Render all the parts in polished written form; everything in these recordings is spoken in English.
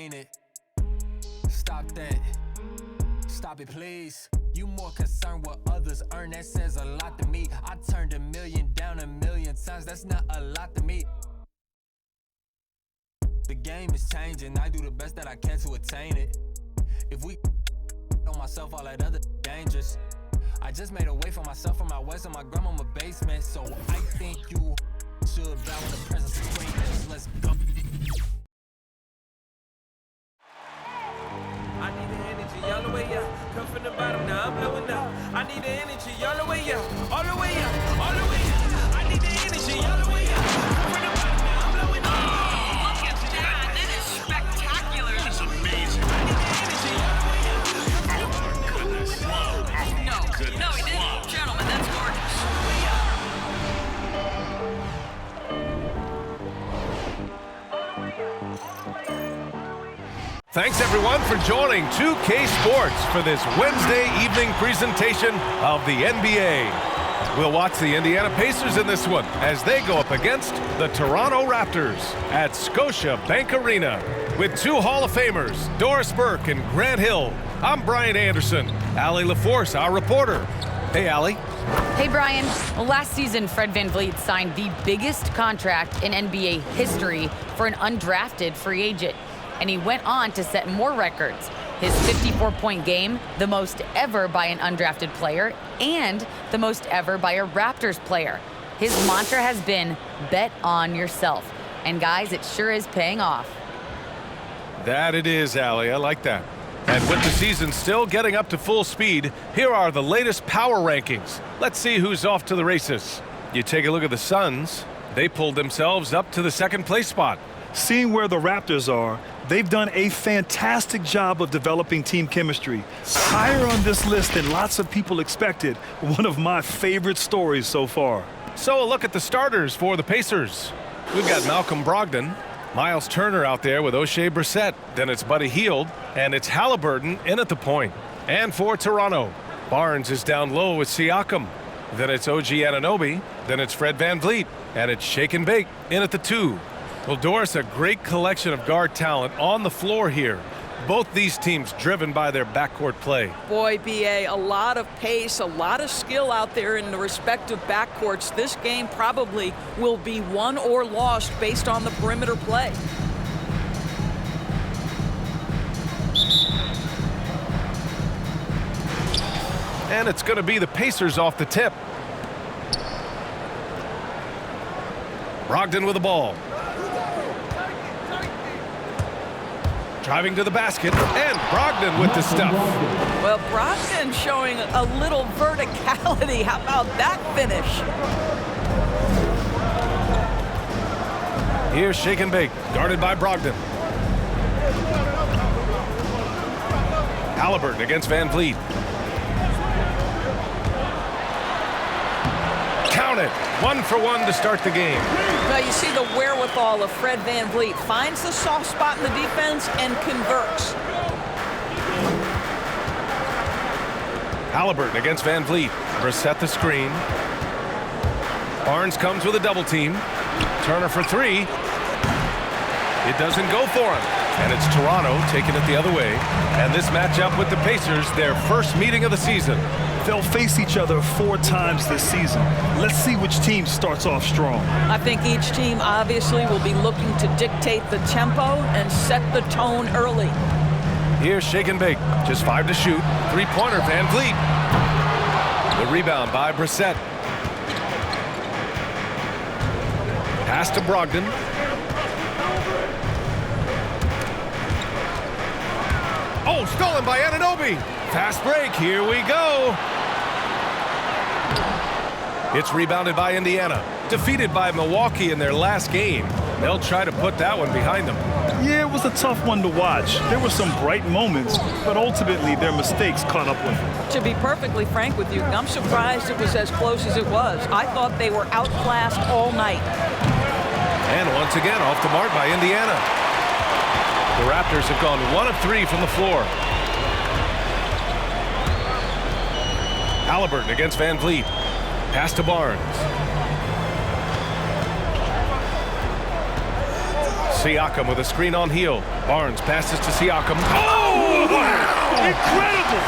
ain't it? Stop that. Stop it, please. You more concerned what others earn, that says a lot to me. I turned a million down a million times, that's not a lot to me. The game is changing, I do the best that I can to attain it. If we on myself, all that other dangerous. I just made a way for myself from my west and my grandmama basement. So I think you should bow in the presence of greatness. Let's go. I need the energy all the way up. Come from the bottom, now I'm blowing up. I need the energy all the way up. All the way up, all the way up. I need the energy all the way up. Come from the bottom, now I'm blowing up. Oh, look at that. That is spectacular. That's amazing. I need the energy all the way up. Oh my goodness. Whoa. Oh No, my goodness. no, he didn't. Whoa. Gentlemen, that's gorgeous. Thanks everyone for joining 2K Sports for this Wednesday evening presentation of the NBA. We'll watch the Indiana Pacers in this one as they go up against the Toronto Raptors at Scotiabank Arena. With two Hall of Famers, Doris Burke and Grant Hill, I'm Brian Anderson. Allie LaForce, our reporter. Hey, Allie. Hey, Brian. Well, last season, Fred VanVleet signed the biggest contract in NBA history for an undrafted free agent. And he went on to set more records. His 54-point game, the most ever by an undrafted player, and the most ever by a Raptors player. His mantra has been, bet on yourself. And guys, it sure is paying off. That it is, Allie. I like that. And with the season still getting up to full speed, here are the latest power rankings. Let's see who's off to the races. You take a look at the Suns. They pulled themselves up to the second place spot. Seeing where the Raptors are, they've done a fantastic job of developing team chemistry. Higher on this list than lots of people expected. One of my favorite stories so far. So a look at the starters for the Pacers. We've got Malcolm Brogdon, Miles Turner out there with O'Shea Brissett. Then it's Buddy Hield, and it's Halliburton in at the point. And for Toronto, Barnes is down low with Siakam. Then it's OG Anunoby. Then it's Fred VanVleet. And it's Shake and Bake in at the 2. Well, Doris, a great collection of guard talent on the floor here. Both these teams driven by their backcourt play. Boy, B.A., a lot of pace, a lot of skill out there in the respective backcourts. This game probably will be won or lost based on the perimeter play. And it's going to be the Pacers off the tip. Brogdon with the ball. Driving to the basket, and Brogdon with the stuff. Well, Brogdon showing a little verticality. How about that finish? Here's Shake and Bake, guarded by Brogdon. Halliburton against VanVleet. Count it, 1 for 1 to start the game. Now you see the wherewithal of Fred VanVleet. Finds the soft spot in the defense and converts. Halliburton against VanVleet. Brissett the screen. Barnes comes with a double team. Turner for 3. It doesn't go for him. And it's Toronto taking it the other way. And this matchup with the Pacers, their first meeting of the season. They'll face each other 4 times this season. Let's see which team starts off strong. I think each team obviously will be looking to dictate the tempo and set the tone early. Here's Shake and Bake. Just 5 to shoot. 3-pointer, VanVleet. The rebound by Brissett. Pass to Brogdon. Oh, stolen by Anunoby. Fast break. Here we go. It's rebounded by Indiana. Defeated by Milwaukee in their last game. They'll try to put that one behind them. Yeah, it was a tough one to watch. There were some bright moments, but ultimately their mistakes caught up with them. To be perfectly frank with you, I'm surprised it was as close as it was. I thought they were outclassed all night. And once again, off the mark by Indiana. The Raptors have gone 1 of 3 from the floor. Halliburton against VanVleet. Pass to Barnes. Siakam with a screen on heel. Barnes passes to Siakam. Oh, wow! Incredible!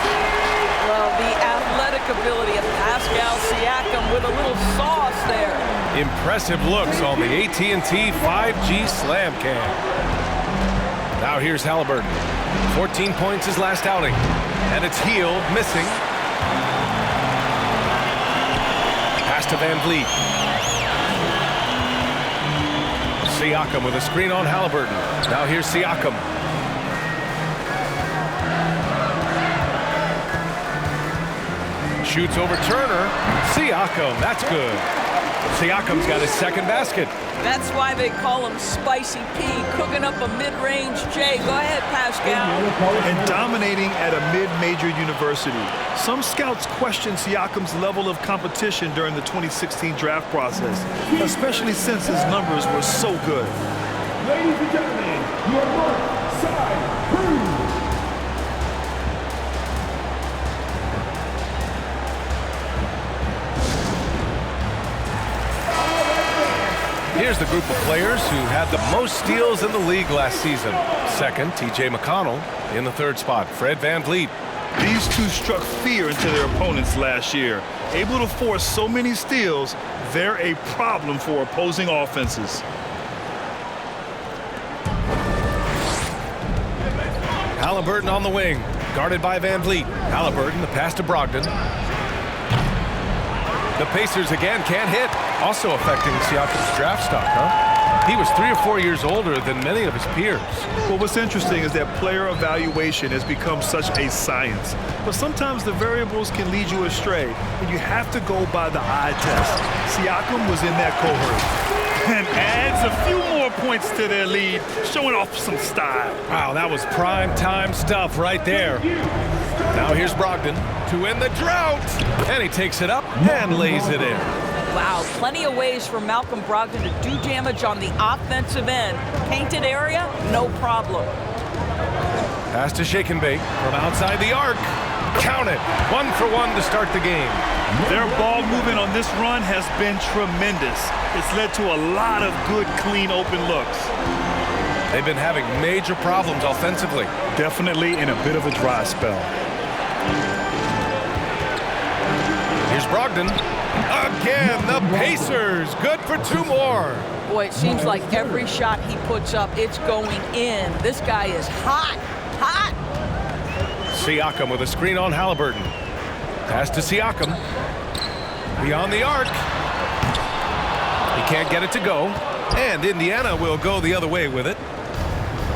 Well, the athletic ability of Pascal Siakam with a little sauce there. Impressive looks on the AT&T 5G Slam Cam. Now here's Haliburton. 14 points his last outing. And it's Hield missing. Pass to Van Vliet. Siakam with a screen on Haliburton. Now here's Siakam. Shoots over Turner. Siakam, that's good. Siakam's got his second basket. That's why they call him Spicy P, cooking up a mid-range J. Go ahead, Pascal. And dominating at a mid-major university. Some scouts question Siakam's level of competition during the 2016 draft process, especially since his numbers were so good. Ladies and gentlemen, your North Side Crew. Here's the group of players who had the most steals in the league last season. Second, T.J. McConnell. In the third spot, Fred VanVleet. These two struck fear into their opponents last year. Able to force so many steals, they're a problem for opposing offenses. Haliburton on the wing, guarded by VanVleet. Haliburton, the pass to Brogdon. The Pacers again can't hit. Also affecting Siakam's draft stock, huh? He was 3 or 4 years older than many of his peers. Well, what's interesting is that player evaluation has become such a science. But sometimes the variables can lead you astray, and you have to go by the eye test. Siakam was in that cohort and adds a few more points to their lead, showing off some style. Wow, that was prime time stuff right there. Now here's Brogdon to end the drought. And he takes it up and lays it in. Wow, plenty of ways for Malcolm Brogdon to do damage on the offensive end. Painted area, no problem. Pass to Shake and Bake from outside the arc. Count it. 1 for 1 to start the game. Their ball movement on this run has been tremendous. It's led to a lot of good, clean, open looks. They've been having major problems offensively. Definitely in a bit of a dry spell. Here's Brogdon. Again, the Pacers. Good for 2 more. Boy, it seems like every shot he puts up, it's going in. This guy is hot, hot. Siakam with a screen on Haliburton. Pass to Siakam. Beyond the arc. He can't get it to go. And Indiana will go the other way with it.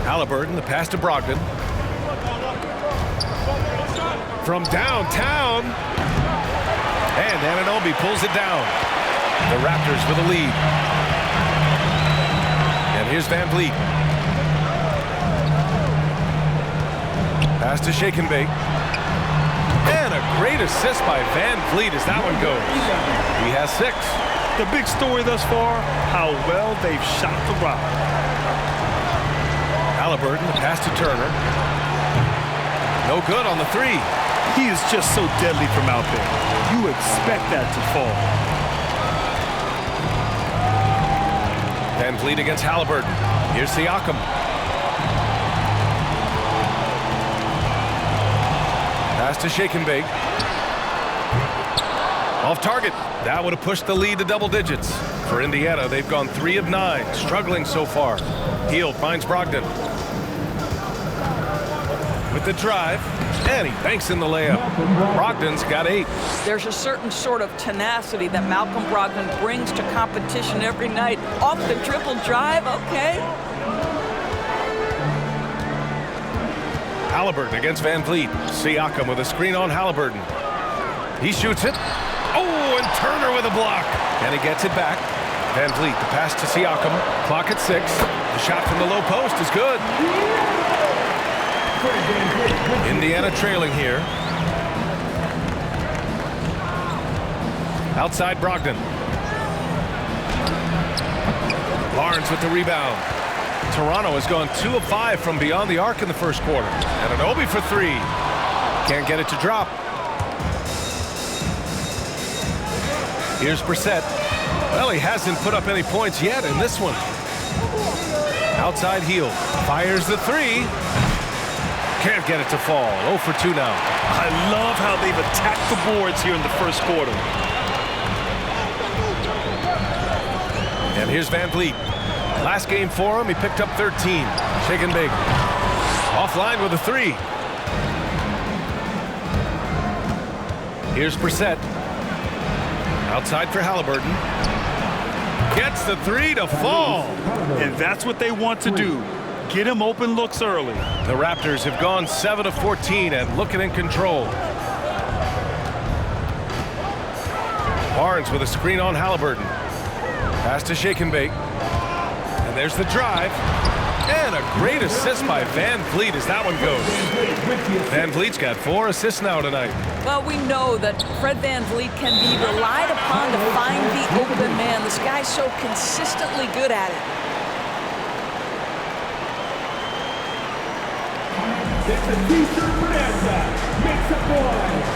Haliburton, the pass to Brogdon. From downtown. And Anunoby pulls it down. The Raptors with a lead. And here's VanVleet. Pass to Shake and Bake. And a great assist by VanVleet as that one goes. He has 6. The big story thus far, how well they've shot the rock. Haliburton, the pass to Turner. No good on the 3. He is just so deadly from out there. You expect that to fall. VanVleet against Haliburton. Here's Siakam. Pass to Shake and Bake. Off target. That would have pushed the lead to double digits. For Indiana, they've gone 3 of 9, struggling so far. Hield finds Brogdon. With the drive, and he banks in the layup. Brogdon's got 8. There's a certain sort of tenacity that Malcolm Brogdon brings to competition every night. Off the dribble drive, okay. Haliburton against VanVleet. Siakam with a screen on Haliburton. He shoots it. Oh, and Turner with a block. And he gets it back. VanVleet, the pass to Siakam. Clock at 6. The shot from the low post is good. Indiana trailing here. Outside Brogdon. Barnes with the rebound. Toronto has gone 2 of 5 from beyond the arc in the first quarter. And Anunoby for 3. Can't get it to drop. Here's Brissett. Well, he hasn't put up any points yet in this one. Outside Hield. Fires the three. Can't get it to fall. 0 for 2 now. I love how they've attacked the boards here in the first quarter. And here's Van Vliet. Last game for him, he picked up 13. Shaken big. Offline with a three. Here's Brissett. Outside for Halliburton. Gets the three to fall. And that's what they want to do. Get him open looks early. The Raptors have gone 7 of 14 and looking in control. Barnes with a screen on Halliburton. Pass to Shake and Bake. And there's the drive. And a great assist by Van Vliet as that one goes. Van Vliet's got 4 assists now tonight. Well, we know that Fred Van Vliet can be relied upon to find the open man. This guy's so consistently good at it. It's a t-shirt bonanza. Make some noise.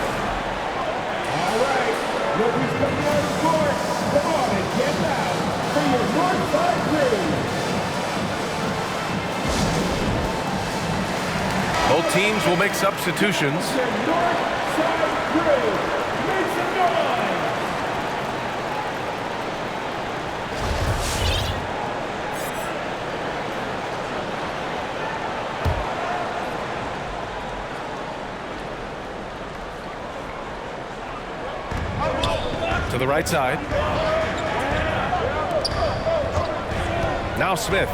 All right, rookies coming on the court. Come on and get loud for your Northside crew. Both teams will make substitutions. The Northside crew. Make some noise. To the right side. Now Smith.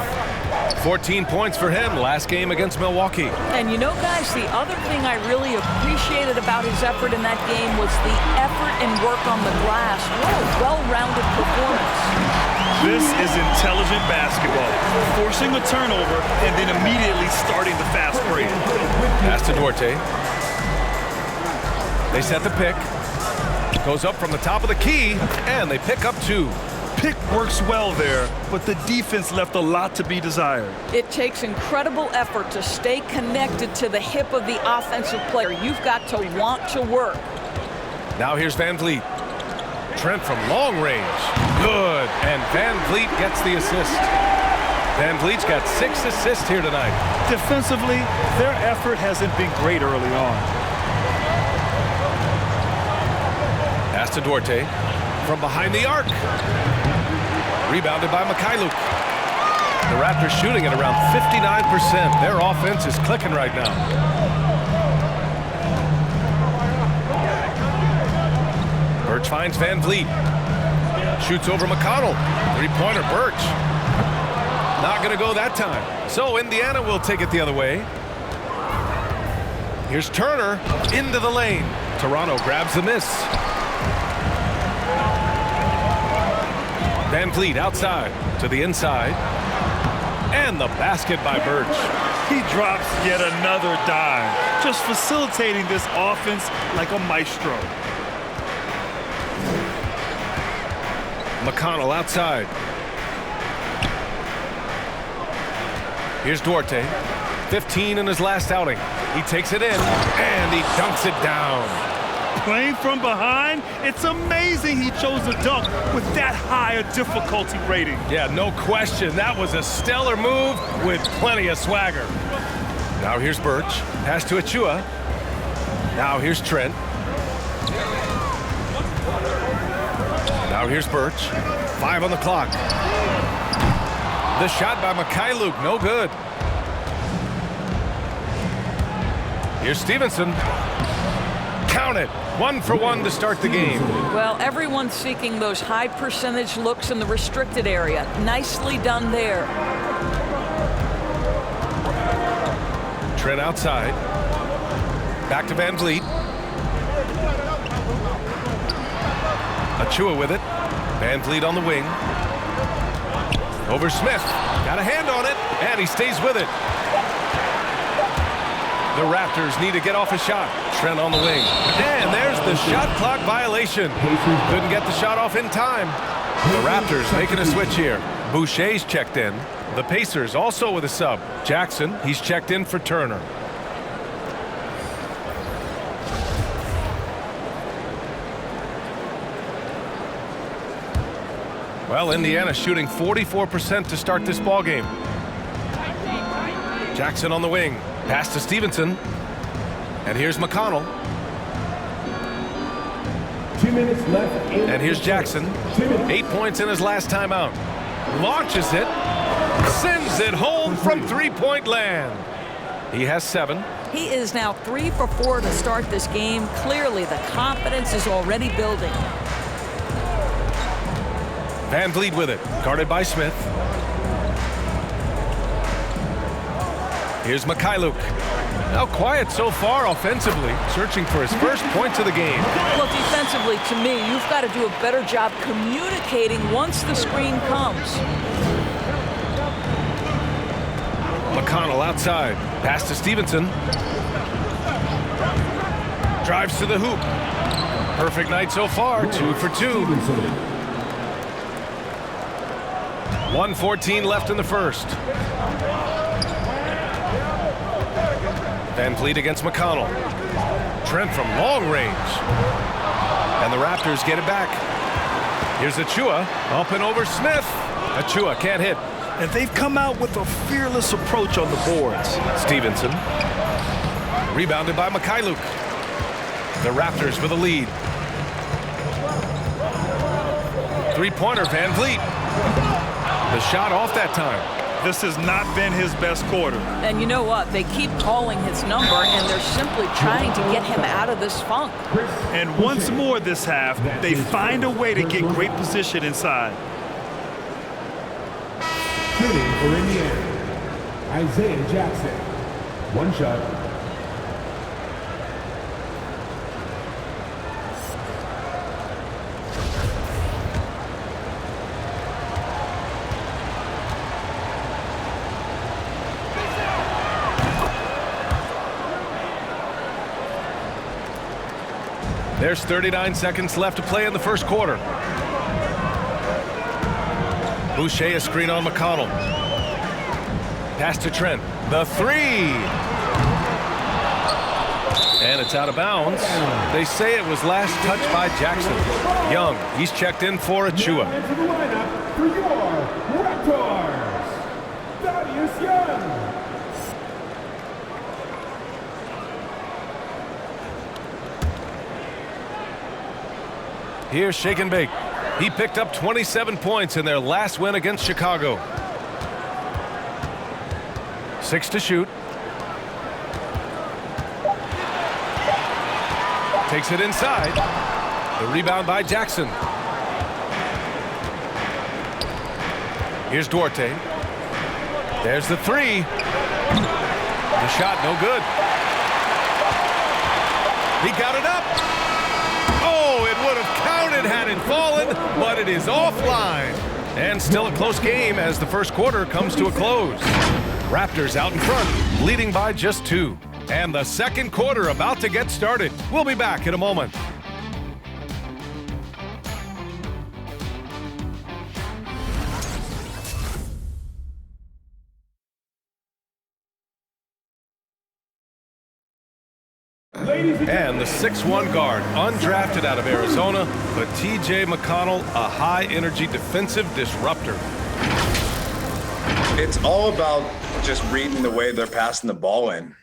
14 points for him last game against Milwaukee. And you know, guys, the other thing I really appreciated about his effort in that game was the effort and work on the glass. What a well-rounded performance. This is intelligent basketball. Forcing a turnover and then immediately starting the fast break. Pass to Duarte. They set the pick. Goes up from the top of the key, and they pick up 2. Pick works well there, but the defense left a lot to be desired. It takes incredible effort to stay connected to the hip of the offensive player. You've got to want to work. Now here's Van Vliet. Trent from long range. Good. And Van Vliet gets the assist. Van Vliet's got 6 assists here tonight. Defensively, their effort hasn't been great early on. Pass to Duarte. From behind the arc. Rebounded by Mikhailuk. The Raptors shooting at around 59%. Their offense is clicking right now. Birch finds Van Vliet. Shoots over McConnell. Three-pointer Birch. Not going to go that time. So Indiana will take it the other way. Here's Turner into the lane. Toronto grabs the miss. Van Vliet outside to the inside. And the basket by Birch. He drops yet another dime, just facilitating this offense like a maestro. McConnell outside. Here's Duarte. 15 in his last outing. He takes it in, and he dunks it down. Playing from behind, it's amazing he chose a dunk with that high a difficulty rating. Yeah, no question. That was a stellar move with plenty of swagger. Now here's Birch. Pass to Achua. Now here's Trent. Now here's Birch. 5 on the clock. The shot by Mikhailuk, no good. Here's Stevenson. Count it. 1 for 1 to start the game. Well, everyone's seeking those high percentage looks in the restricted area. Nicely done there. Trent outside. Back to Van Vliet. Achua with it. Van Vliet on the wing. Over Smith. Got a hand on it, and he stays with it. The Raptors need to get off a shot. Trent on the wing. And there's the shot clock violation. Couldn't get the shot off in time. The Raptors making a switch here. Boucher's checked in. The Pacers also with a sub. Jackson, he's checked in for Turner. Well, Indiana shooting 44% to start this ball game. Jackson on the wing. Pass to Stevenson. And here's McConnell. 2 minutes left. And here's Jackson. 8 points in his last time out. Launches it. Sends it home from three-point land. He has 7. He is now 3 for 4 to start this game. Clearly, the confidence is already building. Van Vliet with it. Guarded by Smith. Here's Mikhailuk. Now quiet so far offensively, searching for his first points of the game. Well, defensively, to me, you've got to do a better job communicating once the screen comes. McConnell outside. Pass to Stevenson. Drives to the hoop. Perfect night so far, 2 for 2. 1:14 left in the first. Van Vliet against McConnell. Trent from long range. And the Raptors get it back. Here's Achua, up and over Smith. Achua can't hit. And they've come out with a fearless approach on the boards. Stevenson. Rebounded by Mikhailuk. The Raptors with a lead. Three-pointer, Van Vliet. The shot off that time. This has not been his best quarter. And you know what? They keep calling his number, and they're simply trying to get him out of this funk. And once more this half, they find a way to get great position inside. Shooting for Indiana, Isaiah Jackson. 1 shot. There's 39 seconds left to play in the first quarter. Boucher a screen on McConnell. Pass to Trent. The 3. And it's out of bounds. They say it was last touched by Jackson. Young, he's checked in for Achua. Into the lineup for your Raptors, Thaddeus Young. Here's Shake and Bake. He picked up 27 points in their last win against Chicago. 6 to shoot. Takes it inside. The rebound by Jackson. Here's Duarte. There's the 3. The shot no good. He got it up. Oh, it would have counted had it fallen, but it is offline. And still a close game as the first quarter comes to a close. Raptors out in front, leading by just 2. And the second quarter about to get started. We'll be back in a moment. And the 6'1 guard, undrafted out of Arizona, but T.J. McConnell, a high-energy defensive disruptor. It's all about just reading the way they're passing the ball in.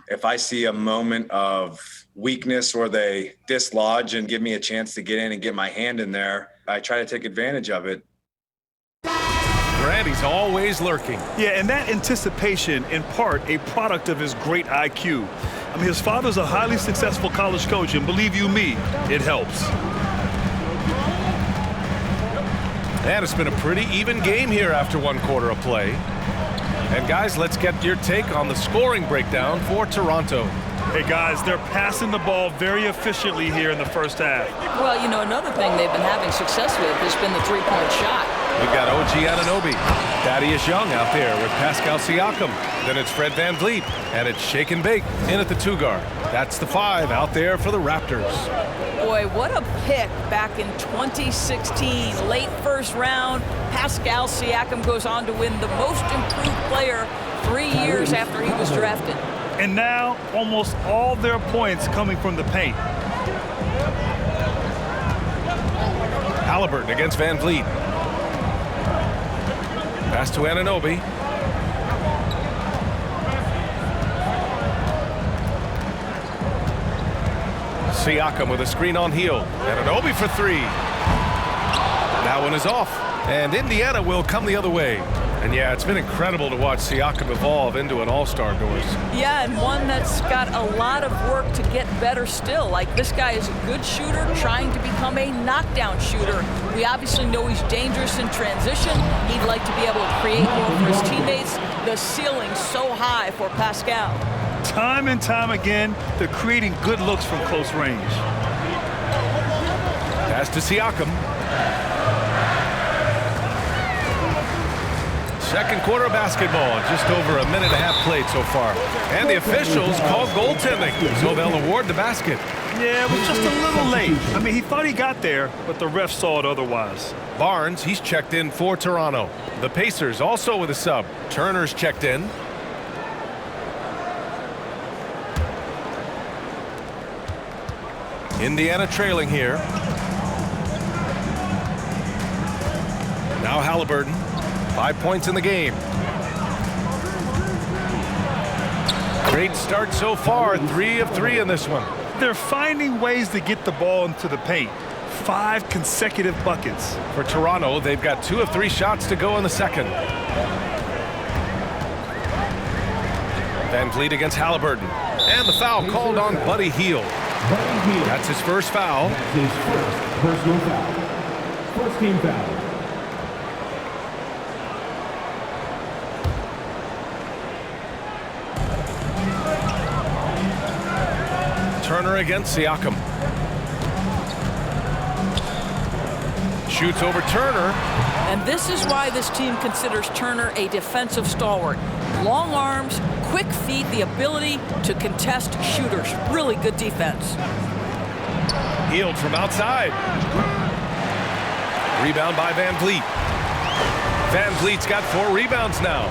If I see a moment of weakness or they dislodge and give me a chance to get in and get my hand in there, I try to take advantage of it. Randy's always lurking. Yeah, and that anticipation, in part, a product of his great IQ. I mean, his father's a highly successful college coach, and believe you me, it helps. And it's been a pretty even game here after 1 quarter of play. And guys, let's get your take on the scoring breakdown for Toronto. Hey guys, they're passing the ball very efficiently here in the first half. Well, you know, another thing they've been having success with has been the three-point shot. We've got OG Anunoby, Thaddeus Young out there with Pascal Siakam. Then it's Fred Van Vliet, and it's Shake and Bake in at the 2 guard. That's the 5 out there for the Raptors. Boy, what a pick back in 2016. Late first round, Pascal Siakam goes on to win the most improved player 3 years after he was drafted. And now, almost all their points coming from the paint. Halliburton against Van Vliet. Pass to Anunoby. Siakam with a screen on Hield. And an Obi for three. That one is off. And Indiana will come the other way. And yeah, it's been incredible to watch Siakam evolve into an all-star, Doris. Yeah, and one that's got a lot of work to get better still. Like, this guy is a good shooter trying to become a knockdown shooter. We obviously know he's dangerous in transition. He'd like to be able to create more for his teammates. The ceiling's so high for Pascal. Time and time again, they're creating good looks from close range. Pass to Siakam. Second quarter of basketball, just over a minute and a half played so far. And the officials called goaltending, so they'll award the basket. Yeah, it was just a little late. I mean, he thought he got there, but the ref saw it otherwise. Barnes, he's checked in for Toronto. The Pacers also with a sub. Turner's checked in. Indiana trailing here. Now Halliburton. 5 points in the game. Great start so far. 3 of 3 in this one. They're finding ways to get the ball into the paint. 5 consecutive buckets. For Toronto, they've got 2 of 3 shots to go in the second. Van Vliet against Halliburton. And the foul called on Buddy Hield. That's his first foul. That's his first personal foul. First team foul. Turner against Siakam. Shoots over Turner. And this is why this team considers Turner a defensive stalwart. Long arms, quick feet, the ability to contest shooters. Really good defense. Hield from outside. Rebound by Van Vliet. Van Vliet's got 4 rebounds now.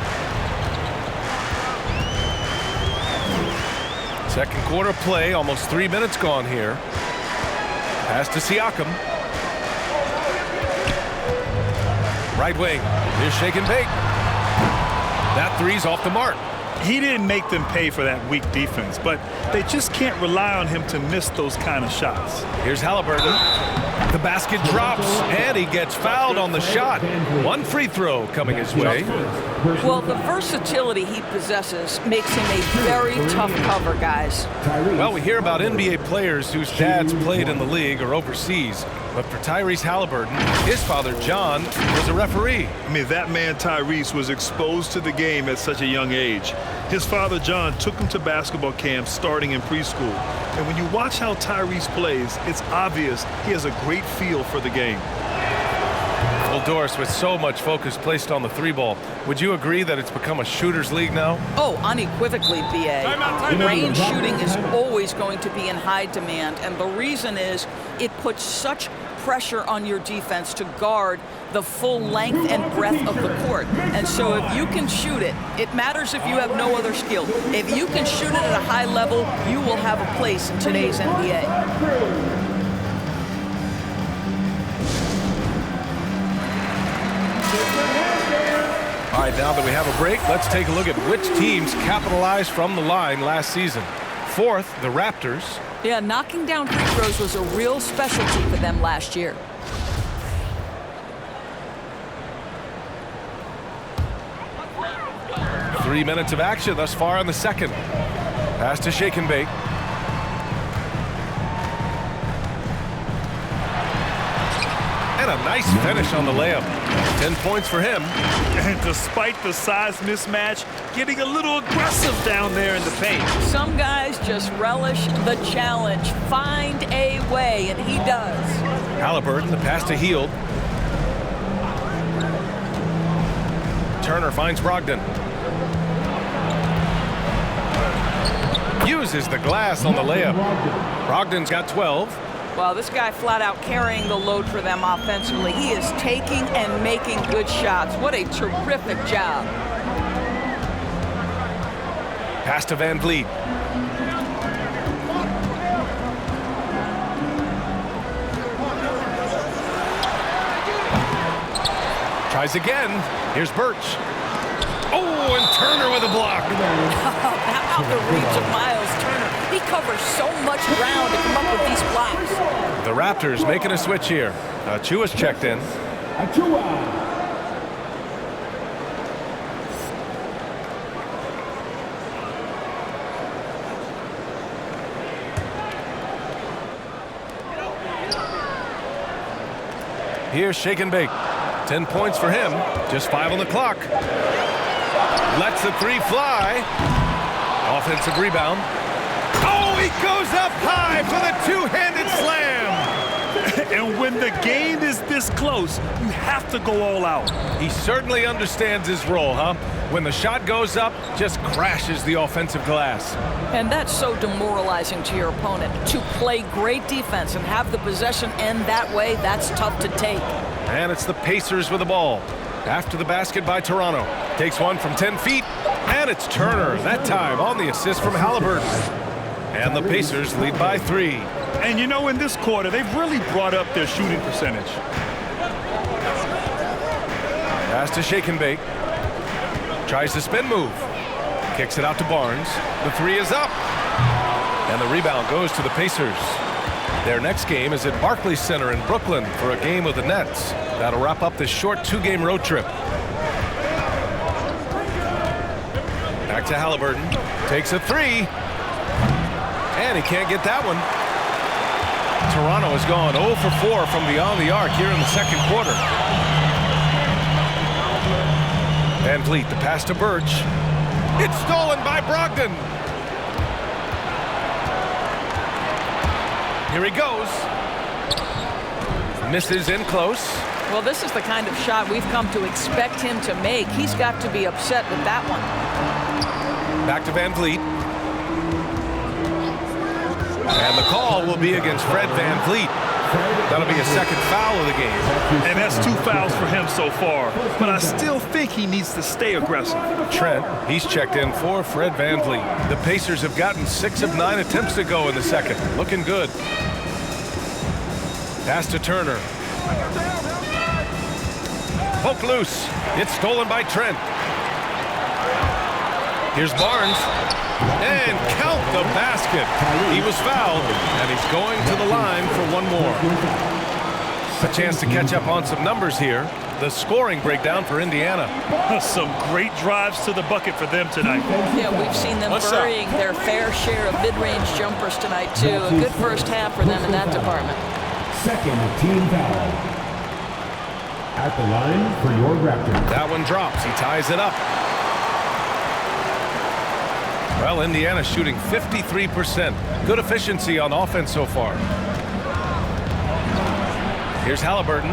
Second quarter play, almost 3 minutes gone here. Pass to Siakam. Right wing. Here's shake and bake. That three's off the mark. He didn't make them pay for that weak defense, but they just can't rely on him to miss those kind of shots. Here's Halliburton. The basket drops, and he gets fouled on the shot. 1 free throw coming his way. Well, the versatility he possesses makes him a very tough cover, guys. Well, we hear about NBA players whose dads played in the league or overseas. But for Tyrese Halliburton, his father, John, was a referee. I mean, that man, Tyrese, was exposed to the game at such a young age. His father, John, took him to basketball camps starting in preschool. And when you watch how Tyrese plays, it's obvious he has a great feel for the game. Well, Doris, with so much focus placed on the 3-ball, would you agree that it's become a shooter's league now? Oh, unequivocally, B.A. Range shooting is always going to be in high demand, and the reason is it puts such pressure on your defense to guard the full length and breadth of the court. And so if you can shoot it, it matters if you have no other skill. If you can shoot it at a high level, you will have a place in today's NBA. All right, now that we have a break, let's take a look at which teams capitalized from the line last season. 4th, the Raptors. Yeah, knocking down free throws was a real specialty for them last year. Three minutes of action thus far in the second. Pass to shake and bake. And a nice finish on the layup. 10 points for him. And despite the size mismatch, getting a little aggressive down there in the paint. Some guys just relish the challenge. Find a way, and he does. Halliburton, the pass to Hield. Turner finds Brogdon. Uses the glass on the layup. Brogdon's got 12. Well, this guy flat out carrying the load for them offensively. He is taking and making good shots. What a terrific job. Pass to Van Vliet. Tries again. Here's Birch. Oh, and Turner with a block. Out the reach of Miles Turner. He cover so much ground to come up with these blocks. The Raptors making a switch here. Achua's checked in. Achua. Here's Shake and Bake. 10 points for him. Just 5 on the clock. Lets the three fly. Offensive rebound. Oh, he goes up high for the two-handed slam. And when the game is this close, you have to go all out. He certainly understands his role, huh? When the shot goes up, just crashes the offensive glass. And that's so demoralizing to your opponent. To play great defense and have the possession end that way, that's tough to take. And it's the Pacers with the ball. After the basket by Toronto. Takes one from 10 feet, and it's Turner, that time on the assist from Halliburton. And the Pacers lead by 3. And you know, in this quarter, they've really brought up their shooting percentage. Pass to Shake and Bake. Tries the spin move. Kicks it out to Barnes. The three is up. And the rebound goes to the Pacers. Their next game is at Barclays Center in Brooklyn for a game with the Nets. That'll wrap up this short 2-game road trip. Back to Halliburton. Takes a three. And he can't get that one. Toronto has gone 0 for 4 from beyond the arc here in the second quarter. Van Vliet, the pass to Birch. It's stolen by Brogdon. Here he goes. Misses in close. Well, this is the kind of shot we've come to expect him to make. He's got to be upset with that one. Back to Van Vliet. And the call will be against Fred Van Vliet. That'll be a second foul of the game. And that's 2 fouls for him so far. But I still think he needs to stay aggressive. Trent, he's checked in for Fred Van Vliet. The Pacers have gotten 6 of 9 attempts to go in the second. Looking good. Pass to Turner. Poke loose. It's stolen by Trent. Here's Barnes. And count the basket. He was fouled, and he's going to the line for one more. A chance to catch up on some numbers here. The scoring breakdown for Indiana. Some great drives to the bucket for them tonight. Yeah, we've seen them burying their fair share of mid-range jumpers tonight, too. A good first half for them in that department. Second team foul. At the line for your Raptors. That one drops. He ties it up. Well, Indiana shooting 53%. Good efficiency on offense so far. Here's Halliburton.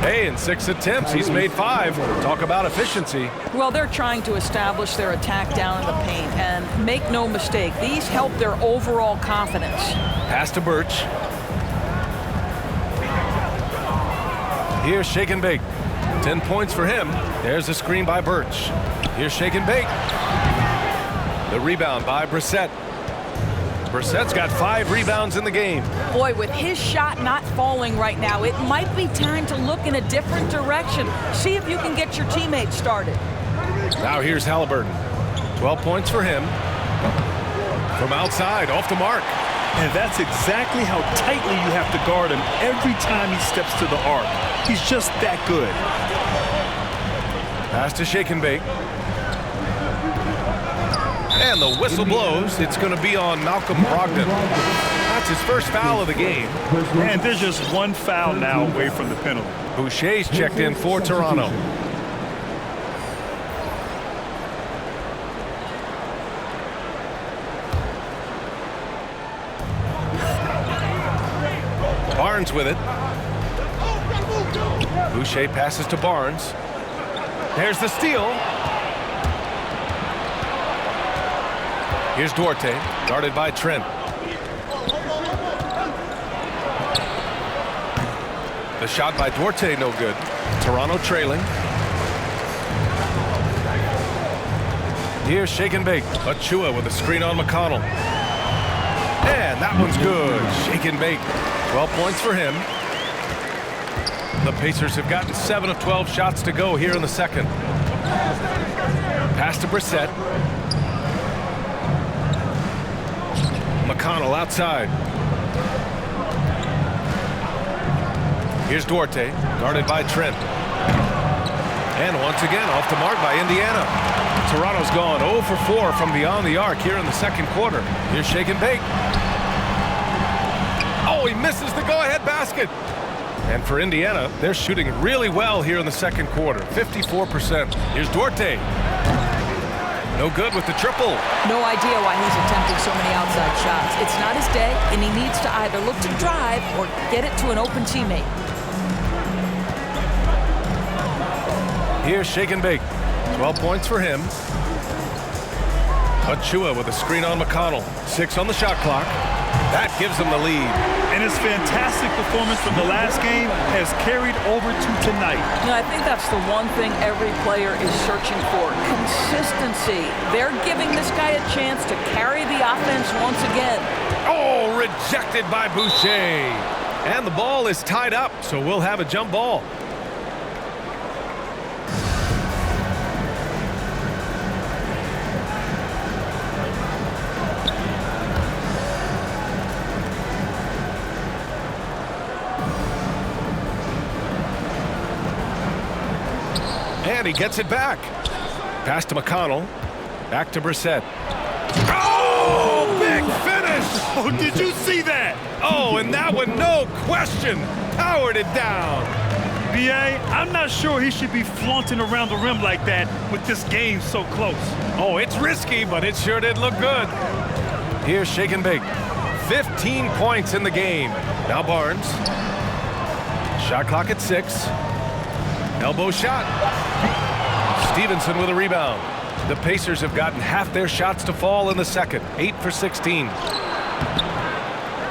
Hey, in 6 attempts, he's made 5. Talk about efficiency. Well, they're trying to establish their attack down in the paint. And make no mistake, these help their overall confidence. Pass to Birch. Here's Shake and Bake. 10 points for him. There's a screen by Birch. Here's Shake and Bake. The rebound by Brissett. Brissett's got 5 rebounds in the game. Boy, with his shot not falling right now, it might be time to look in a different direction. See if you can get your teammates started. Now here's Halliburton. 12 points for him. From outside, off the mark. And that's exactly how tightly you have to guard him every time he steps to the arc. He's just that good. Pass to Shake and Bake. And the whistle blows. It's going to be on Malcolm Brogdon. That's his first foul of the game. And there's just 1 foul now away from the penalty. Boucher's checked in for Toronto. Barnes with it. Boucher passes to Barnes. There's the steal. Here's Duarte, guarded by Trent. The shot by Duarte, no good. Toronto trailing. Here's Shake and Bake. Achua with a screen on McConnell. And that one's good. Shake and Bake. 12 points for him. The Pacers have gotten 7 of 12 shots to go here in the second. Pass to Brissett. McConnell outside. Here's Duarte, guarded by Trent. And once again, off the mark by Indiana. Toronto's gone 0 for 4 from beyond the arc here in the second quarter. Here's Shake and Bake. Oh, he misses the go-ahead basket. And for Indiana, they're shooting really well here in the second quarter, 54%. Here's Duarte. No good with the triple. No idea why he's attempting so many outside shots. It's not his day, and he needs to either look to drive or get it to an open teammate. Here's Shake and Bake. 12 points for him. Achua with a screen on McConnell. 6 on the shot clock. That gives them the lead. And his fantastic performance from the last game has carried over to tonight. You know, I think that's the one thing every player is searching for. Consistency. They're giving this guy a chance to carry the offense once again. Oh, rejected by Boucher. And the ball is tied up, so we'll have a jump ball. And he gets it back. Pass to McConnell. Back to Brissett. Oh, big finish! Oh, did you see that? Oh, and that one, no question, powered it down. B.A., I'm not sure he should be flaunting around the rim like that with this game so close. Oh, it's risky, but it sure did look good. Here's Shake and Bake. 15 points in the game. Now Barnes. Shot clock at 6. Elbow shot. Stevenson with a rebound. The Pacers have gotten half their shots to fall in the second. 8 for 16.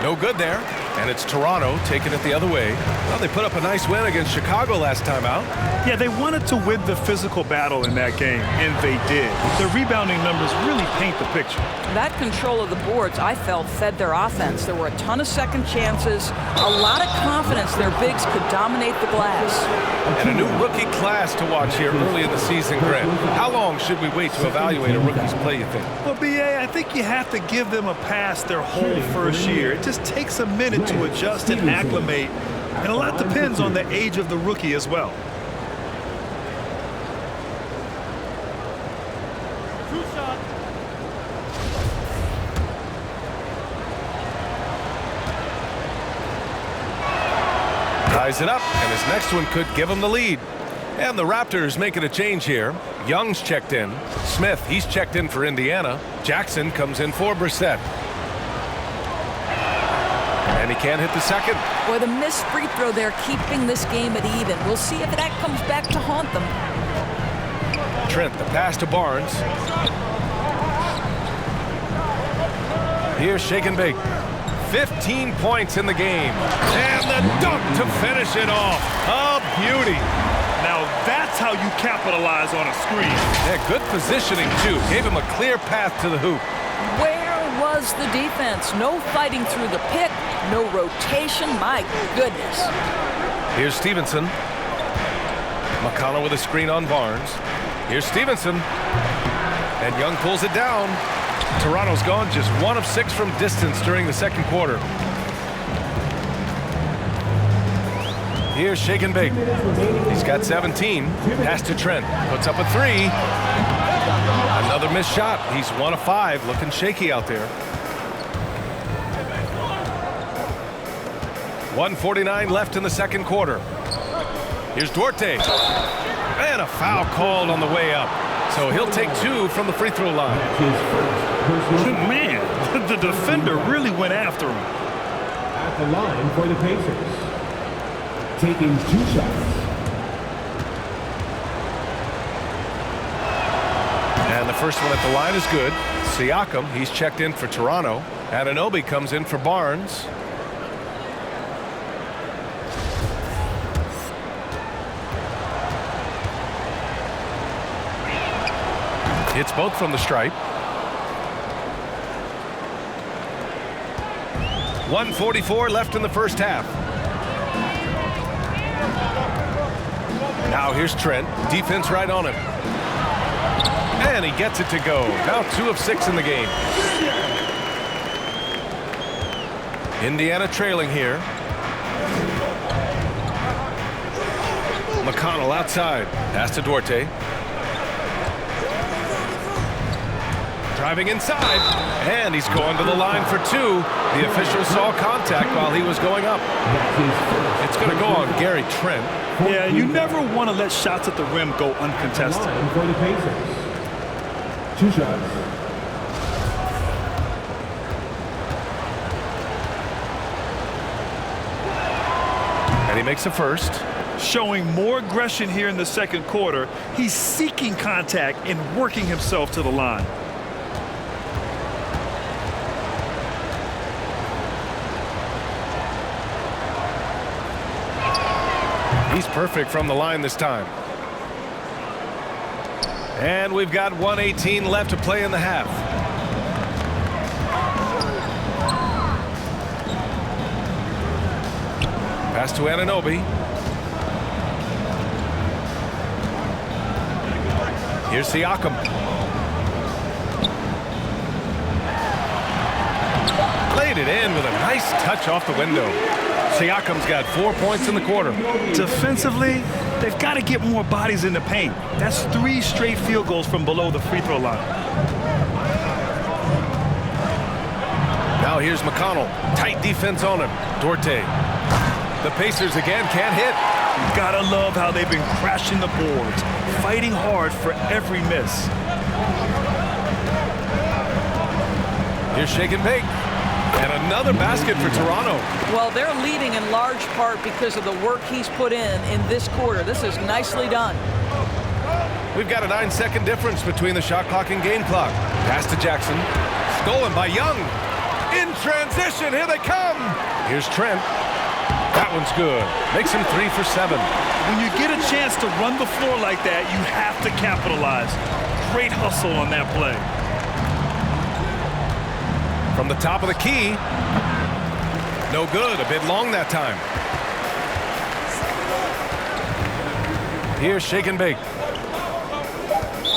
No good there. And it's Toronto taking it the other way. Well, they put up a nice win against Chicago last time out. Yeah, they wanted to win the physical battle in that game, and they did. Their rebounding numbers really paint the picture. That control of the boards, I felt, fed their offense. There were a ton of second chances, a lot of confidence their bigs could dominate the glass. And a new rookie class to watch here early in the season, Grant. How long should we wait to evaluate a rookie's play, you think? Well, B.A., I think you have to give them a pass their whole first year. It just takes a minute to adjust and acclimate, and a lot depends on the age of the rookie as well. Ties it up, and his next one could give him the lead. And the Raptors making a change here. Young's checked in. Smith, he's checked in for Indiana. Jackson comes in for Brissett. And he can't hit the second. Boy, the missed free throw there keeping this game at even. We'll see if that comes back to haunt them. Trent, the pass to Barnes. Here's Shake and Bake. 15 points in the game. And the dunk to finish it off. A beauty. Now that's how you capitalize on a screen. Yeah, good positioning, too. Gave him a clear path to the hoop. Where was the defense? No fighting through the pick, no rotation. My goodness. Here's Stevenson. McConnell with a screen on Barnes. Here's Stevenson. And Young pulls it down. Toronto's gone just 1 of 6 from distance during the second quarter. Here's Shake and Bake. He's got 17. Pass to Trent. Puts up a 3. Another missed shot. He's 1 of 5. Looking shaky out there. 1:49 left in the second quarter. Here's Duarte. And a foul called on the way up. So he'll take 2 from the free throw line. Man, the defender really went after him. At the line for the Pacers. Taking 2 shots. And the first one at the line is good. Siakam, he's checked in for Toronto. Anunoby comes in for Barnes. Hits both from the stripe. 1:44 left in the first half. Now here's Trent. Defense right on him. And he gets it to go. Now 2 of 6 in the game. Indiana trailing here. McConnell outside. Pass to Duarte. Driving inside. And he's going to the line for two. The official saw contact while he was going up. It's going to go on Gary Trent. Yeah, you never want to let shots at the rim go uncontested. For the Pacers. 2 shots. And he makes a first. Showing more aggression here in the second quarter. He's seeking contact and working himself to the line. He's perfect from the line this time. And we've got 1:18 left to play in the half. Pass to Anunoby. Here's Siakam. Laid it in with a nice touch off the window. Siakam's got 4 points in the quarter. Defensively, they've got to get more bodies in the paint. That's 3 straight field goals from below the free throw line. Now here's McConnell. Tight defense on him. Duarte. The Pacers again can't hit. You gotta love how they've been crashing the boards, fighting hard for every miss. Here's Shake and Bake. And another basket for Toronto. Well, they're leading in large part because of the work he's put in this quarter. This is nicely done. We've got a 9-second difference between the shot clock and game clock. Pass to Jackson. Stolen by Young. In transition, here they come. Here's Trent. That one's good. Makes him 3 for 7. When you get a chance to run the floor like that, you have to capitalize. Great hustle on that play. From the top of the key. No good. A bit long that time. Here's Shake and Bake.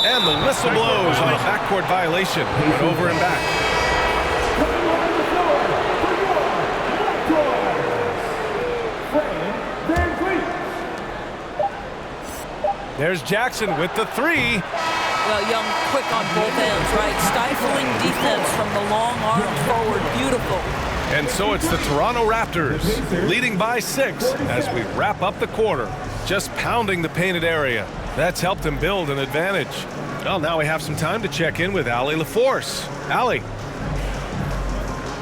And the whistle blows on a backcourt violation. Went over and back. There's Jackson with the 3. Well, Young quick on both ends, right? Stifling defense from the long arm forward. Beautiful. And so it's the Toronto Raptors leading by 6 as we wrap up the quarter. Just pounding the painted area. That's helped them build an advantage. Well, now we have some time to check in with Allie LaForce. Allie.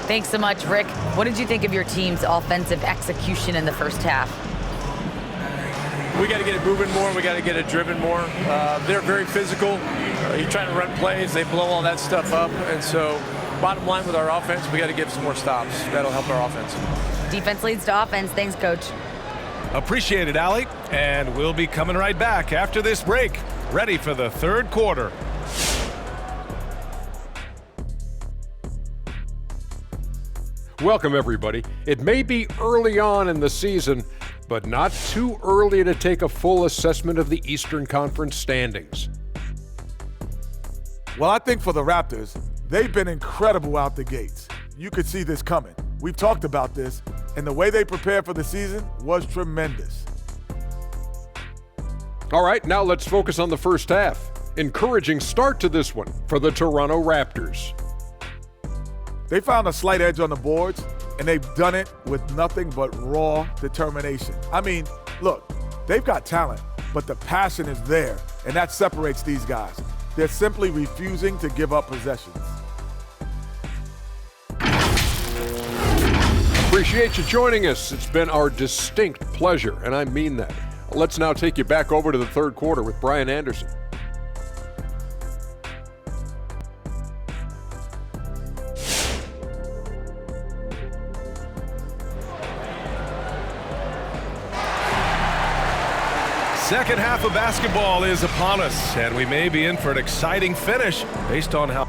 Thanks so much, Rick. What did you think of your team's offensive execution in the first half? We got to get it moving more. We got to get it driven more. They're very physical. You're trying to run plays. They blow all that stuff up. And so bottom line with our offense, we got to give some more stops. That'll help our offense. Defense leads to offense. Thanks, Coach. Appreciate it, Allie. And we'll be coming right back after this break. Ready for the third quarter. Welcome, everybody. It may be early on in the season, but not too early to take a full assessment of the Eastern Conference standings. Well, I think for the Raptors, they've been incredible out the gates. You could see this coming. We've talked about this, and the way they prepared for the season was tremendous. All right, now let's focus on the first half. Encouraging start to this one for the Toronto Raptors. They found a slight edge on the boards, and they've done it with nothing but raw determination. I mean, look, they've got talent, but the passion is there, and that separates these guys. They're simply refusing to give up possessions. Appreciate you joining us. It's been our distinct pleasure, and I mean that. Let's now take you back over to the third quarter with Brian Anderson. Second half of basketball is upon us, and we may be in for an exciting finish based on how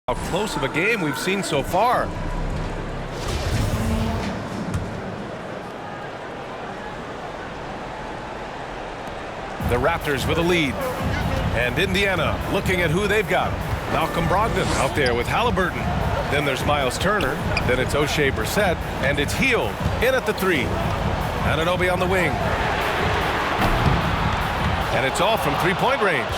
How close of a game we've seen so far. The Raptors with a lead. And Indiana looking at who they've got. Malcolm Brogdon out there with Halliburton. Then there's Miles Turner. Then it's Oshae Brissett. And it's Hield in at the 3. Anunoby on the wing. And it's off from three-point range.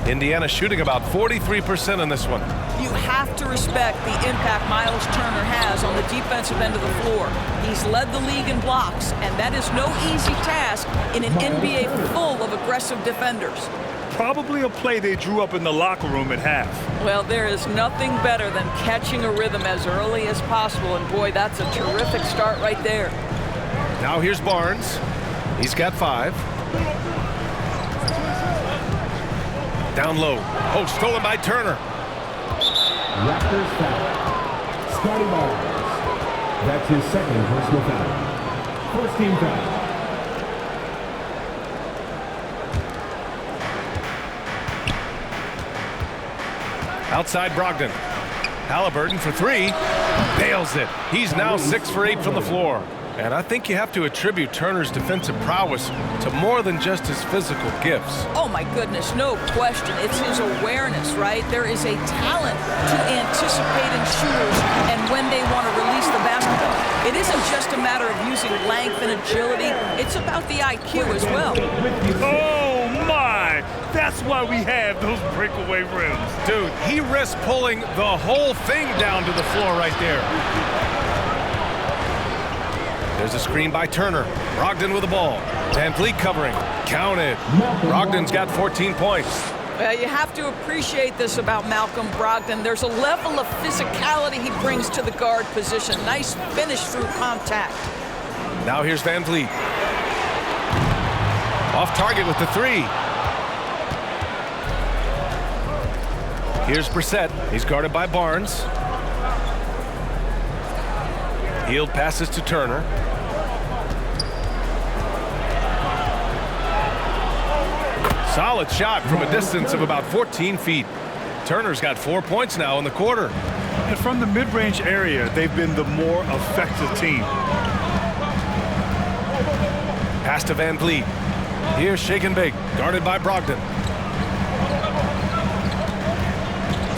Indiana shooting about 43% in this one. You have to respect the impact Miles Turner has on the defensive end of the floor. He's led the league in blocks, and that is no easy task in an NBA full of aggressive defenders. Probably a play they drew up in the locker room at half. Well, there is nothing better than catching a rhythm as early as possible, and boy, that's a terrific start right there. Now here's Barnes. He's got 5. Down low. Oh, stolen by Turner. Raptors foul. Scotty Barnes. That's his second personal foul. First team foul. Outside Brogdon. Halliburton for 3. Nails it. He's now 6 for 8 from the floor. And I think you have to attribute Turner's defensive prowess to more than just his physical gifts. Oh my goodness, no question. It's his awareness, right? There is a talent to anticipating shooters and when they want to release the basketball. It isn't just a matter of using length and agility. It's about the IQ as well. Oh my! That's why we have those breakaway rims. Dude, he risked pulling the whole thing down to the floor right there. There's a screen by Turner. Brogdon with the ball. Van Vliet covering. Counted. Brogdon's got 14 points. Well, you have to appreciate this about Malcolm Brogdon. There's a level of physicality he brings to the guard position. Nice finish through contact. Now here's Van Vliet. Off target with the 3. Here's Brissett. He's guarded by Barnes. Hield passes to Turner. Solid shot from a distance of about 14 feet. Turner's got 4 points now in the quarter. And from the mid-range area, they've been the more effective team. Pass to Van Vliet. Here's Shake and Bake, guarded by Brogdon.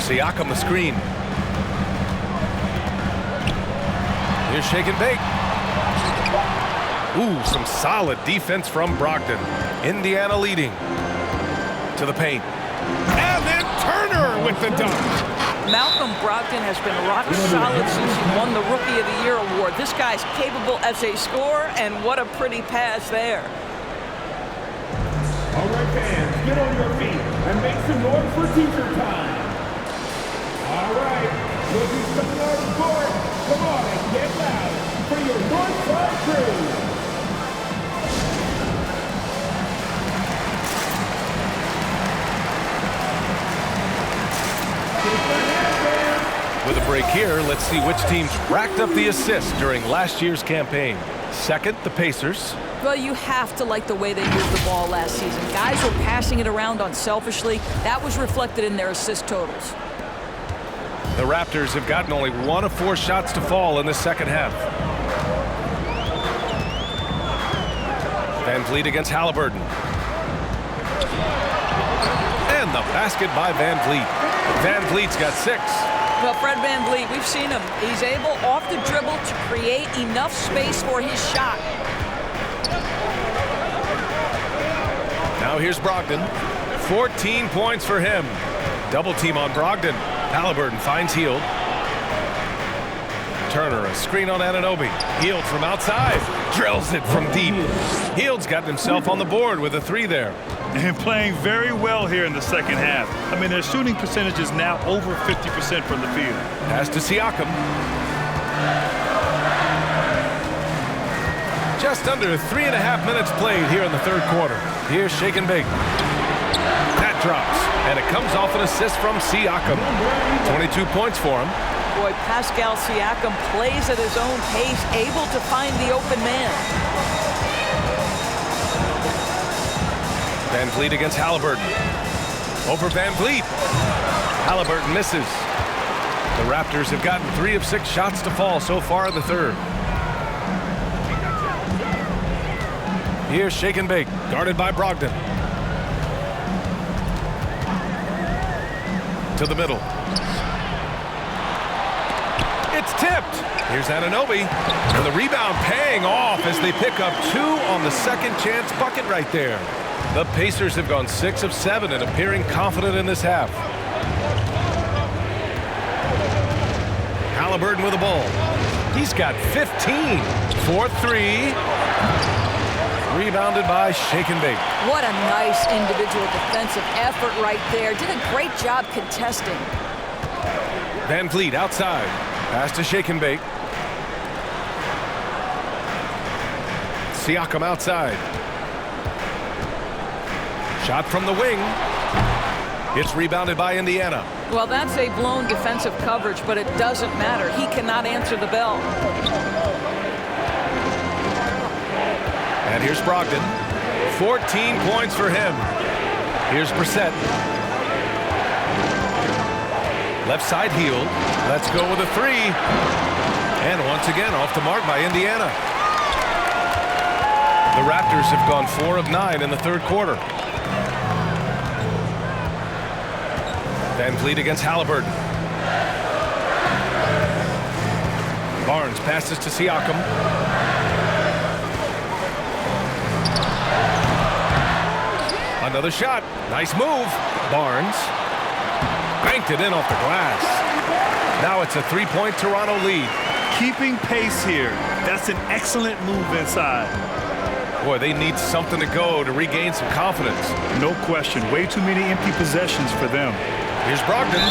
Siakam the screen. Here's Shake and Bake. Ooh, some solid defense from Brogdon. Indiana leading. To the paint. And then Turner with the dunk. Malcolm Brogdon has been rock solid since he won the Rookie of the Year award. This guy's capable as a scorer, and what a pretty pass there. All right, fans, get on your feet and make some noise for teacher time. All right, rookies coming on the court. Come on and get loud for your Northside crew. With a break here, let's see which teams racked up the assists during last year's campaign. Second, the Pacers. Well, you have to like the way they moved the ball last season. Guys were passing it around unselfishly. That was reflected in their assist totals. The Raptors have gotten only 1 of 4 shots to fall in the second half. Van Vliet against Halliburton. And the basket by Van Vliet. Van Vliet's got 6. Well, Fred VanVleet, we've seen him. He's able off the dribble to create enough space for his shot. Now here's Brogdon. 14 points for him. Double team on Brogdon. Halliburton finds Hield. Turner, a screen on Anunoby. Hield from outside. Drills it from deep. Hield's gotten himself on the board with a 3 there. And playing very well here in the second half. I mean, their shooting percentage is now over 50% from the field. Pass to Siakam. Just under 3.5 minutes played here in the third quarter. Here's Shake and Bake. That drops, and it comes off an assist from Siakam. 22 points for him. Boy, Pascal Siakam plays at his own pace, able to find the open man. Van Vliet against Halliburton. over Van Vliet. Halliburton misses. The Raptors have gotten 3 of 6 shots to fall so far in the third. Here's Shake and Bake, guarded by Brogdon. To the middle. It's tipped. Here's Anunoby. And the rebound paying off as they pick up 2 on the second chance bucket right there. The Pacers have gone 6 of 7 and appearing confident in this half. Halliburton with the ball. He's got 15 for 3. Rebounded by Shake and Bake. What a nice individual defensive effort right there. Did a great job contesting. Van Vliet outside. Pass to Shake and Bake. Siakam outside. Shot from the wing. It's rebounded by Indiana. Well, that's a blown defensive coverage, but it doesn't matter. He cannot answer the bell. And here's Brogdon. 14 points for him. Here's Brissett. Left side Hield. Let's go with a 3. And once again off the mark by Indiana. The Raptors have gone 4 of 9 in the third quarter. Van Vliet against Halliburton. Barnes passes to Siakam. Another shot. Nice move. Barnes banked it in off the glass. Now it's a 3-point Toronto lead. Keeping pace here. That's an excellent move inside. Boy, they need something to go to regain some confidence. No question. Way too many empty possessions for them. Here's Brogdon.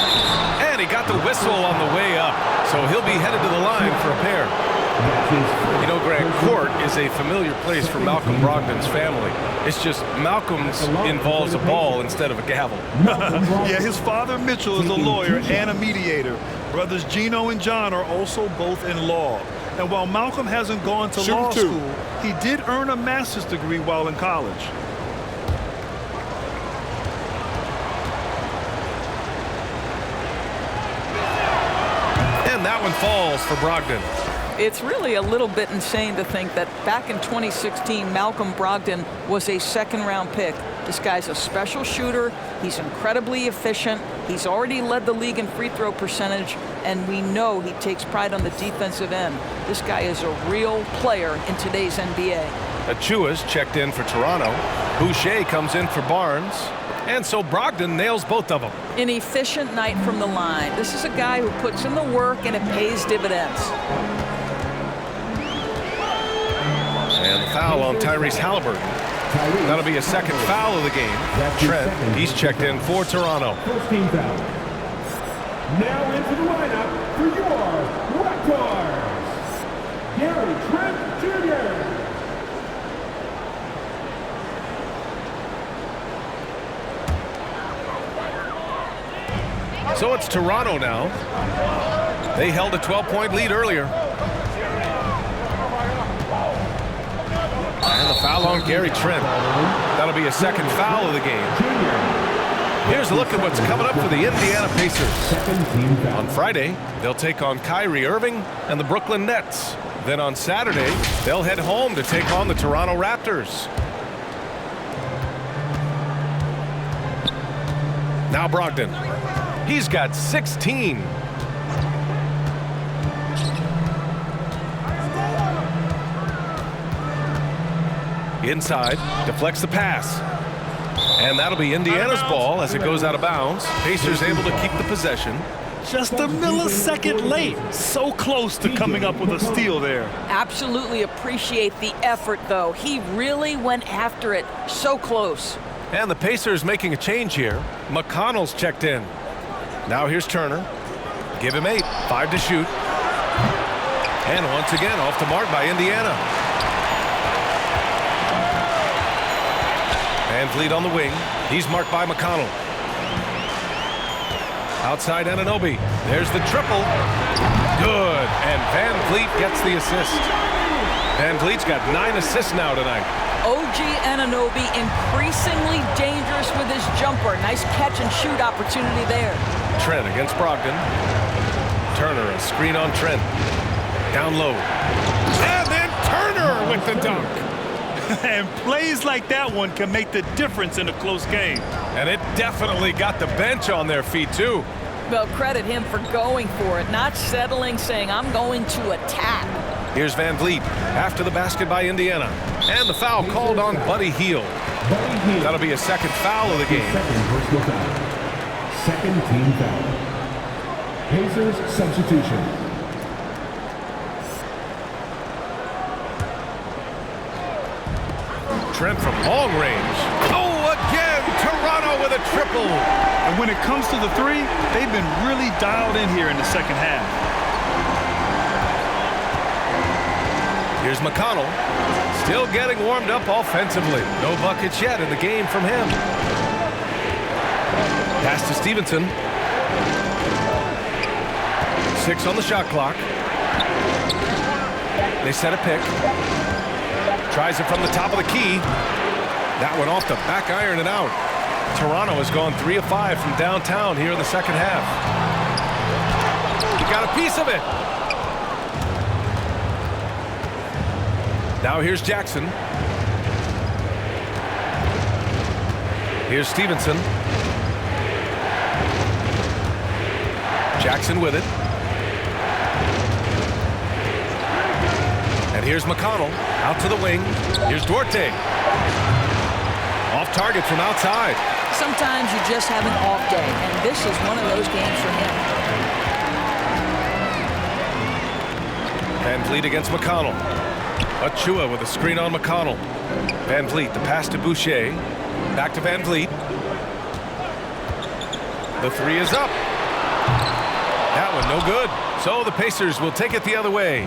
And he got the whistle on the way up. So he'll be headed to the line for a pair. You know, Greg, court is a familiar place for Malcolm Brogdon's family. It's just Malcolm's involves a ball instead of a gavel. Yeah, his father Mitchell is a lawyer and a mediator. Brothers Gino and John are also both in law. And while Malcolm hasn't gone to law school, he did earn a master's degree while in college. And that one falls for Brogdon. It's really a little bit insane to think that back in 2016, Malcolm Brogdon was a second-round pick. This guy's a special shooter. He's incredibly efficient. He's already led the league in free throw percentage, and we know he takes pride on the defensive end. This guy is a real player in today's NBA. Achua's checked in for Toronto. Boucher comes in for Barnes. And so Brogdon nails both of them. An efficient night from the line. This is a guy who puts in the work, and it pays dividends. And the foul on Tyrese Halliburton. That'll be a second foul of the game. Trent, he's checked in for Toronto. First team foul. Now into the lineup for your Raptors, Gary Trent Jr. So it's Toronto now. They held a 12-point lead earlier. And the foul on Gary Trent. That'll be a second foul of the game. Here's a look at what's coming up for the Indiana Pacers. On Friday, they'll take on Kyrie Irving and the Brooklyn Nets. Then on Saturday, they'll head home to take on the Toronto Raptors. Now Brogdon. He's got 16. Inside, deflects the pass. And that'll be Indiana's ball as it goes out of bounds. Pacers able to keep the possession. Just a millisecond late. So close to coming up with a steal there. Absolutely appreciate the effort, though. He really went after it. So close. And the Pacers making a change here. McConnell's checked in. Now here's Turner. Give him 8. 5 to shoot. And once again off the mark by Indiana. Van Vliet on the wing. He's marked by McConnell. Outside Anunoby. There's the triple. Good. And Van Vliet gets the assist. Van Vliet's got 9 assists now tonight. OG Anunoby increasingly dangerous with his jumper. Nice catch and shoot opportunity there. Trent against Brogdon. Turner, a screen on Trent. Down low. And then Turner with the dunk. And plays like that one can make the difference in a close game. And it definitely got the bench on their feet, too. Well, credit him for going for it, not settling, saying, I'm going to attack. Here's Van Vliet after the basket by Indiana. And the foul called on Buddy Hield. That'll be a second foul of the game. Second personal foul. Second team foul. Pacers substitution. Trent from long range. Oh, again, Toronto with a triple. And when it comes to the three, they've been really dialed in here in the second half. Here's McConnell, still getting warmed up offensively. No buckets yet in the game from him. Pass to Stevenson. 6 on the shot clock. They set a pick. Tries it from the top of the key. That one off the back iron and out. Toronto has gone 3 of 5 from downtown here in the second half. He got a piece of it. Now here's Jackson. Here's Stevenson. Jackson with it. And here's McConnell out to the wing. Here's Duarte. Off target from outside. Sometimes you just have an off day, and this is one of those games for him. Van Vliet against McConnell. Achua with a screen on McConnell. Van Vliet, the pass to Boucher. Back to Van Vliet. The three is up. That one no good. So the Pacers will take it the other way.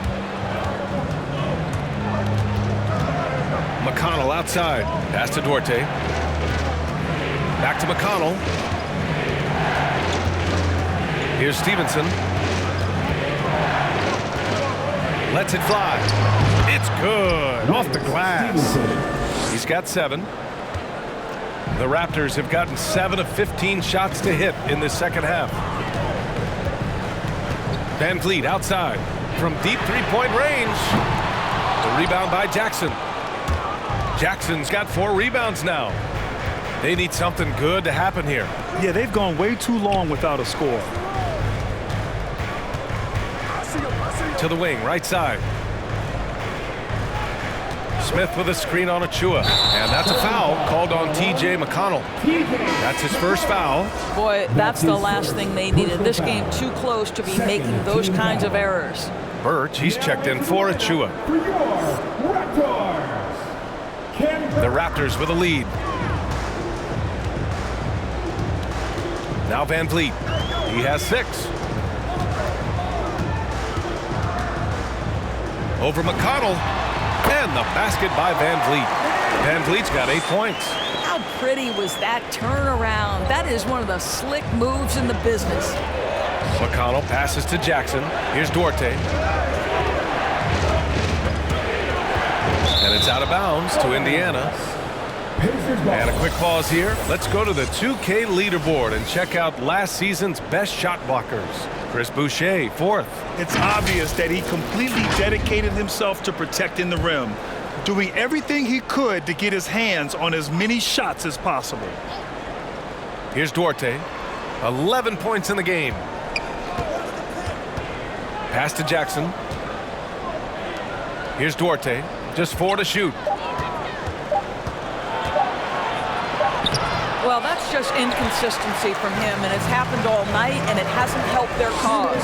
McConnell outside. Pass to Duarte. Back to McConnell. Here's Stevenson. Lets it fly. It's good. Off the glass. He's got 7. The Raptors have gotten 7 of 15 shots to hit in this second half. Van Vliet outside from deep three-point range. The rebound by Jackson. Jackson's got 4 rebounds now. They need something good to happen here. Yeah, they've gone way too long without a score. To the wing, right side. Smith with a screen on Achua. And that's a foul called on T.J. McConnell. That's his first foul. Boy, that's the last thing they needed. This game too close to be making those kinds of errors. Birch, he's checked in for Achua. The Raptors with a lead. Now Van Vliet. He has 6. Over McConnell. And the basket by Van Vliet. Van Vliet's got 8 points. How pretty was that turnaround? That is one of the slick moves in the business. McConnell passes to Jackson. Here's Duarte. And it's out of bounds to Indiana. And a quick pause here. Let's go to the 2K leaderboard and check out last season's best shot blockers. Chris Boucher, 4th. It's obvious that he completely dedicated himself to protecting the rim, doing everything he could to get his hands on as many shots as possible. Here's Duarte. 11 points in the game. Pass to Jackson. Here's Duarte. Just 4 to shoot. Well, that's just inconsistency from him, and it's happened all night, and it hasn't helped their cause.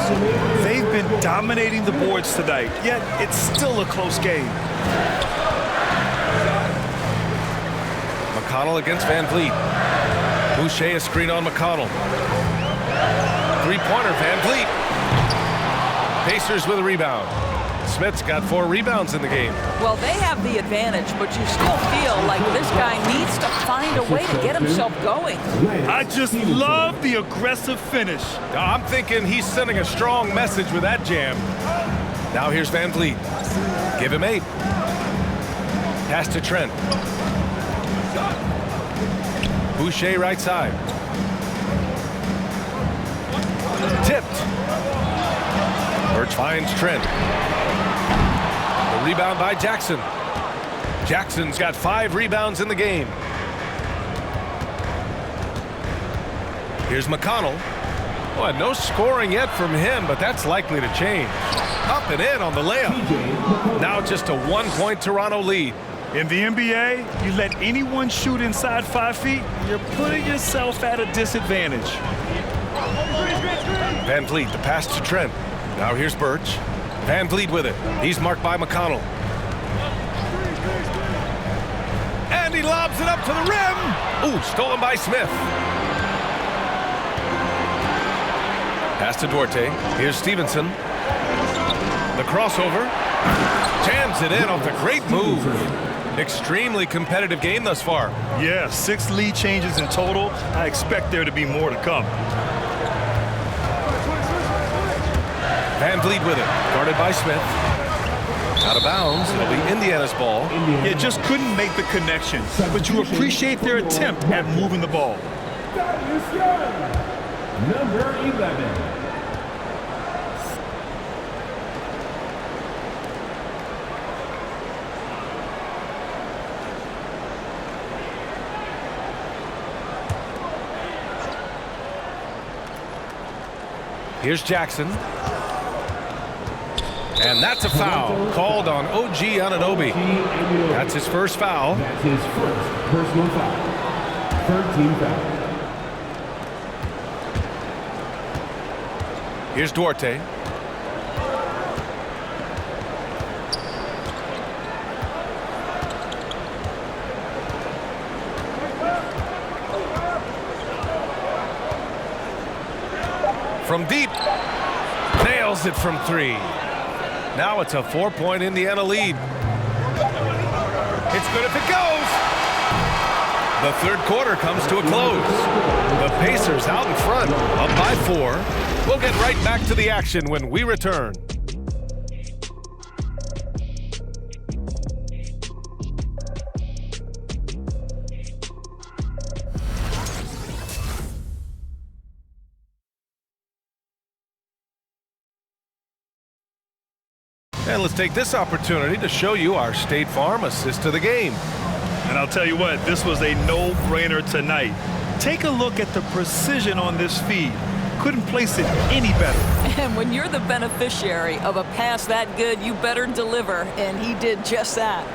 They've been dominating the boards tonight, yet it's still a close game. McConnell against Van Vliet. Boucher a screen on McConnell. 3-pointer, Van Vliet. Pacers with a rebound. Smith's got 4 rebounds in the game. Well, they have the advantage, but you still feel like this guy needs to find a way to get himself going. I just love the aggressive finish. I'm thinking he's sending a strong message with that jam. Now here's Van Vliet. Give him 8. Pass to Trent. Boucher right side. Tipped. Birch finds Trent. The rebound by Jackson. Jackson's got 5 rebounds in the game. Here's McConnell. Well, no scoring yet from him, but that's likely to change. Up and in on the layup. Now just a 1-point Toronto lead. In the NBA, you let anyone shoot inside 5 feet, you're putting yourself at a disadvantage. Van Vliet, the pass to Trent. Now here's Birch. Van Vliet with it. He's marked by McConnell. And he lobs it up to the rim. Ooh, stolen by Smith. Pass to Duarte. Here's Stevenson. The crossover. Jams it in off the great move. Extremely competitive game thus far. Yeah, 6 lead changes in total. I expect there to be more to come. Van Vliet with it. Guarded by Smith. Out of bounds. It'll be Indiana's ball. Yeah, just couldn't make the connection. But you appreciate their attempt at moving the ball. Number 11. Here's Jackson. And that's a foul called on OG Anunoby. That's his first foul. That's his first personal foul. 13 foul. Here's Duarte. From deep. Nails it from 3. Now it's a 4-point Indiana lead. It's good if it goes. The third quarter comes to a close. The Pacers out in front, up by 4. We'll get right back to the action when we return. And let's take this opportunity to show you our State Farm assist to the game. And I'll tell you what, this was a no-brainer tonight. Take a look at the precision on this feed. Couldn't place it any better. And when you're the beneficiary of a pass that good, you better deliver, and he did just that.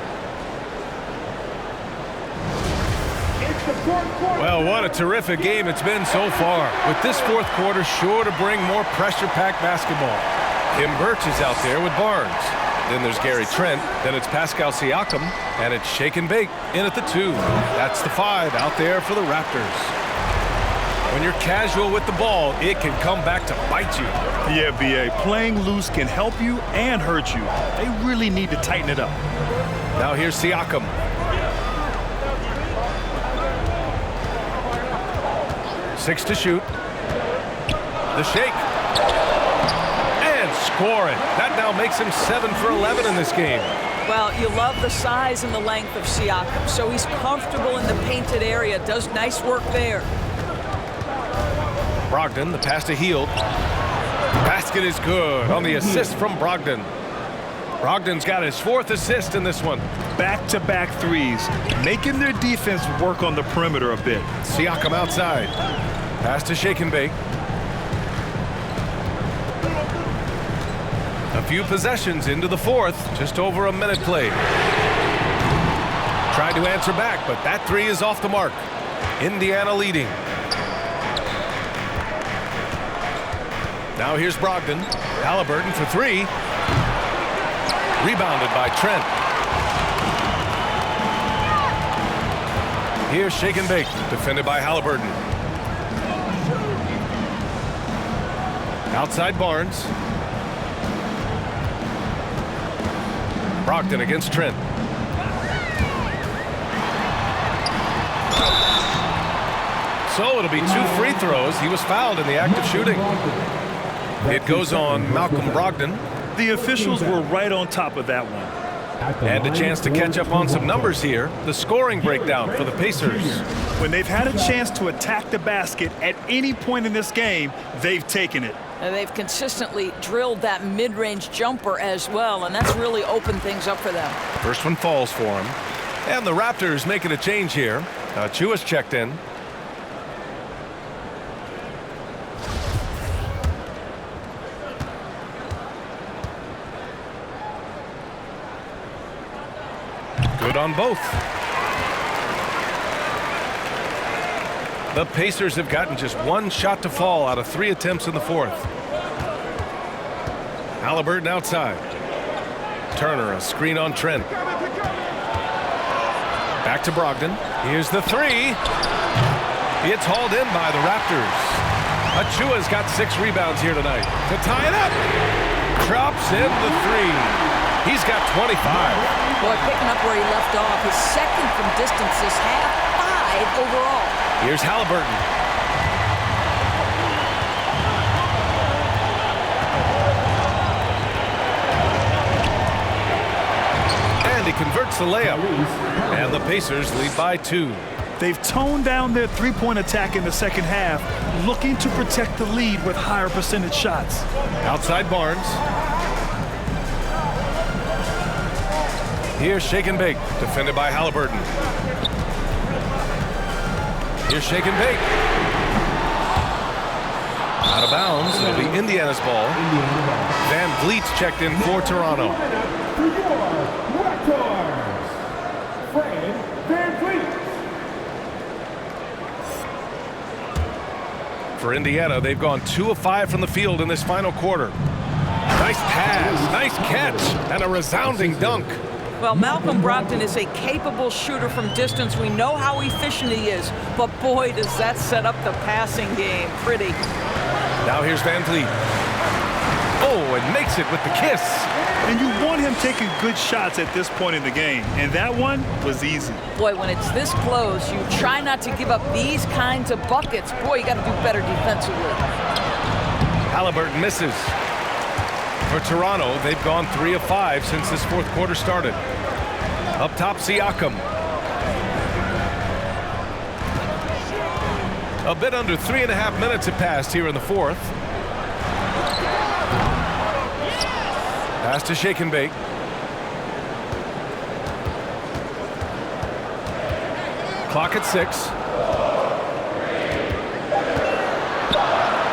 Well, what a terrific game it's been so far. With this fourth quarter sure to bring more pressure-packed basketball. Kim Birch is out there with Barnes. Then there's Gary Trent. Then it's Pascal Siakam. And it's Shake and Bake in at the 2. That's the 5 out there for the Raptors. When you're casual with the ball, it can come back to bite you. Yeah, B.A. Playing loose can help you and hurt you. They really need to tighten it up. Now here's Siakam. Six to shoot. The shake. Score it. That now makes him 7 for 11 in this game. Well, you love the size and the length of Siakam, so he's comfortable in the painted area, does nice work there. Brogdon, the pass to Hield. Basket is good on the assist from Brogdon. Brogdon's got his 4th assist in this one. Back-to-back threes, making their defense work on the perimeter a bit. Siakam outside. Pass to Shake and Bake. A few possessions into the 4th, just over a minute played. Tried to answer back, but that 3 is off the mark. Indiana leading. Now here's Brogdon. Halliburton for 3. Rebounded by Trent. Here's Shake and Bake, defended by Halliburton. Outside Barnes. Brogdon against Trent. So it'll be 2 free throws. He was fouled in the act of shooting. It goes on Malcolm Brogdon. The officials were right on top of that one. And a chance to catch up on some numbers here. The scoring breakdown for the Pacers. When they've had a chance to attack the basket at any point in this game, they've taken it. And they've consistently drilled that mid-range jumper as well, and that's really opened things up for them. First one falls for him. And the Raptors making a change here. Chua's checked in. Good on both. The Pacers have gotten just one shot to fall out of 3 attempts in the fourth. Haliburton outside. Turner, a screen on Trent. Back to Brogdon. Here's the three. It's hauled in by the Raptors. Achua's got 6 rebounds here tonight. To tie it up. Drops in the three. He's got 25. Boy, picking up where he left off. His second from distance this half, 5 overall. Here's Haliburton. And he converts the layup. And the Pacers lead by 2. They've toned down their three-point attack in the second half, looking to protect the lead with higher percentage shots. Outside Barnes. Here's Shake and Bake, defended by Haliburton. Here's Shake and Bake. Out of bounds. It'll be Indiana's ball. Van Vliet's checked in for Toronto. For your Raptors, Fred VanVleet. For Indiana, they've gone 2 of 5 from the field in this final quarter. Nice pass, nice catch, and a resounding dunk. Well, Malcolm Brogdon is a capable shooter from distance. We know how efficient he is, but boy, does that set up the passing game pretty. Now here's Van Vliet. Oh, and makes it with the kiss. And you want him taking good shots at this point in the game, and that one was easy. Boy, when it's this close, you try not to give up these kinds of buckets. Boy, you got to do better defensively. Haliburton misses. For Toronto, they've gone 3 of 5 since this fourth quarter started. Up top, Siakam. A bit under 3.5 minutes have passed here in the fourth. Pass to Shake and Bake. Clock at 6.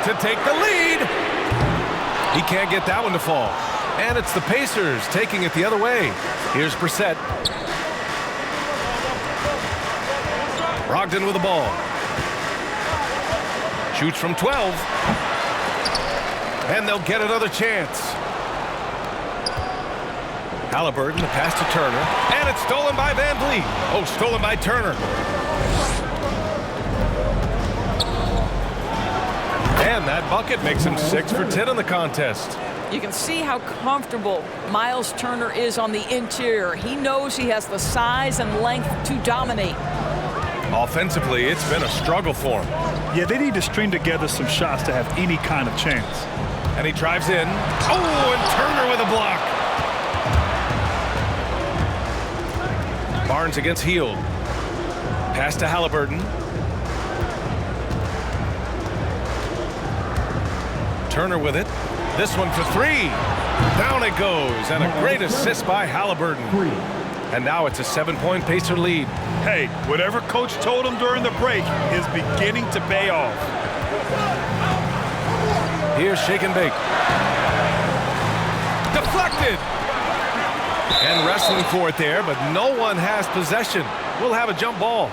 To take the lead. He can't get that one to fall. And it's the Pacers taking it the other way. Here's Brissett. Brogdon with the ball. Shoots from 12. And they'll get another chance. Haliburton, the pass to Turner. And it's stolen by Van Vliet. Oh, stolen by Turner. And that bucket makes him 6 for 10 in the contest. You can see how comfortable Miles Turner is on the interior. He knows he has the size and length to dominate. Offensively, it's been a struggle for him. Yeah, they need to string together some shots to have any kind of chance. And he drives in. Oh, and Turner with a block. Barnes against Hield. Pass to Haliburton. Turner with it. This one for 3. Down it goes. And a great assist by Haliburton. And now it's a 7-point Pacer lead. Hey, whatever coach told him during the break is beginning to pay off. Here's Shake and Bake. Deflected. And wrestling for it there, but no one has possession. We'll have a jump ball.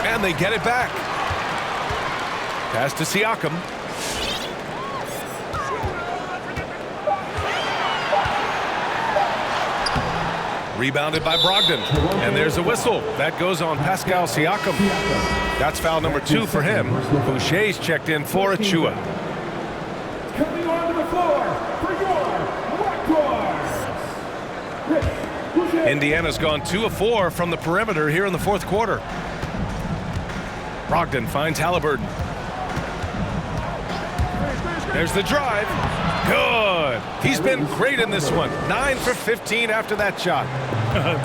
And they get it back. Pass to Siakam. Rebounded by Brogdon. And there's a whistle. That goes on Pascal Siakam. That's foul number 2 for him. Boucher's checked in for Achua. Coming onto the floor for your Raptors. Indiana's gone 2 of 4 from the perimeter here in the fourth quarter. Brogdon finds Haliburton. There's the drive. Good. He's been great in this one. 9 for 15 after that shot.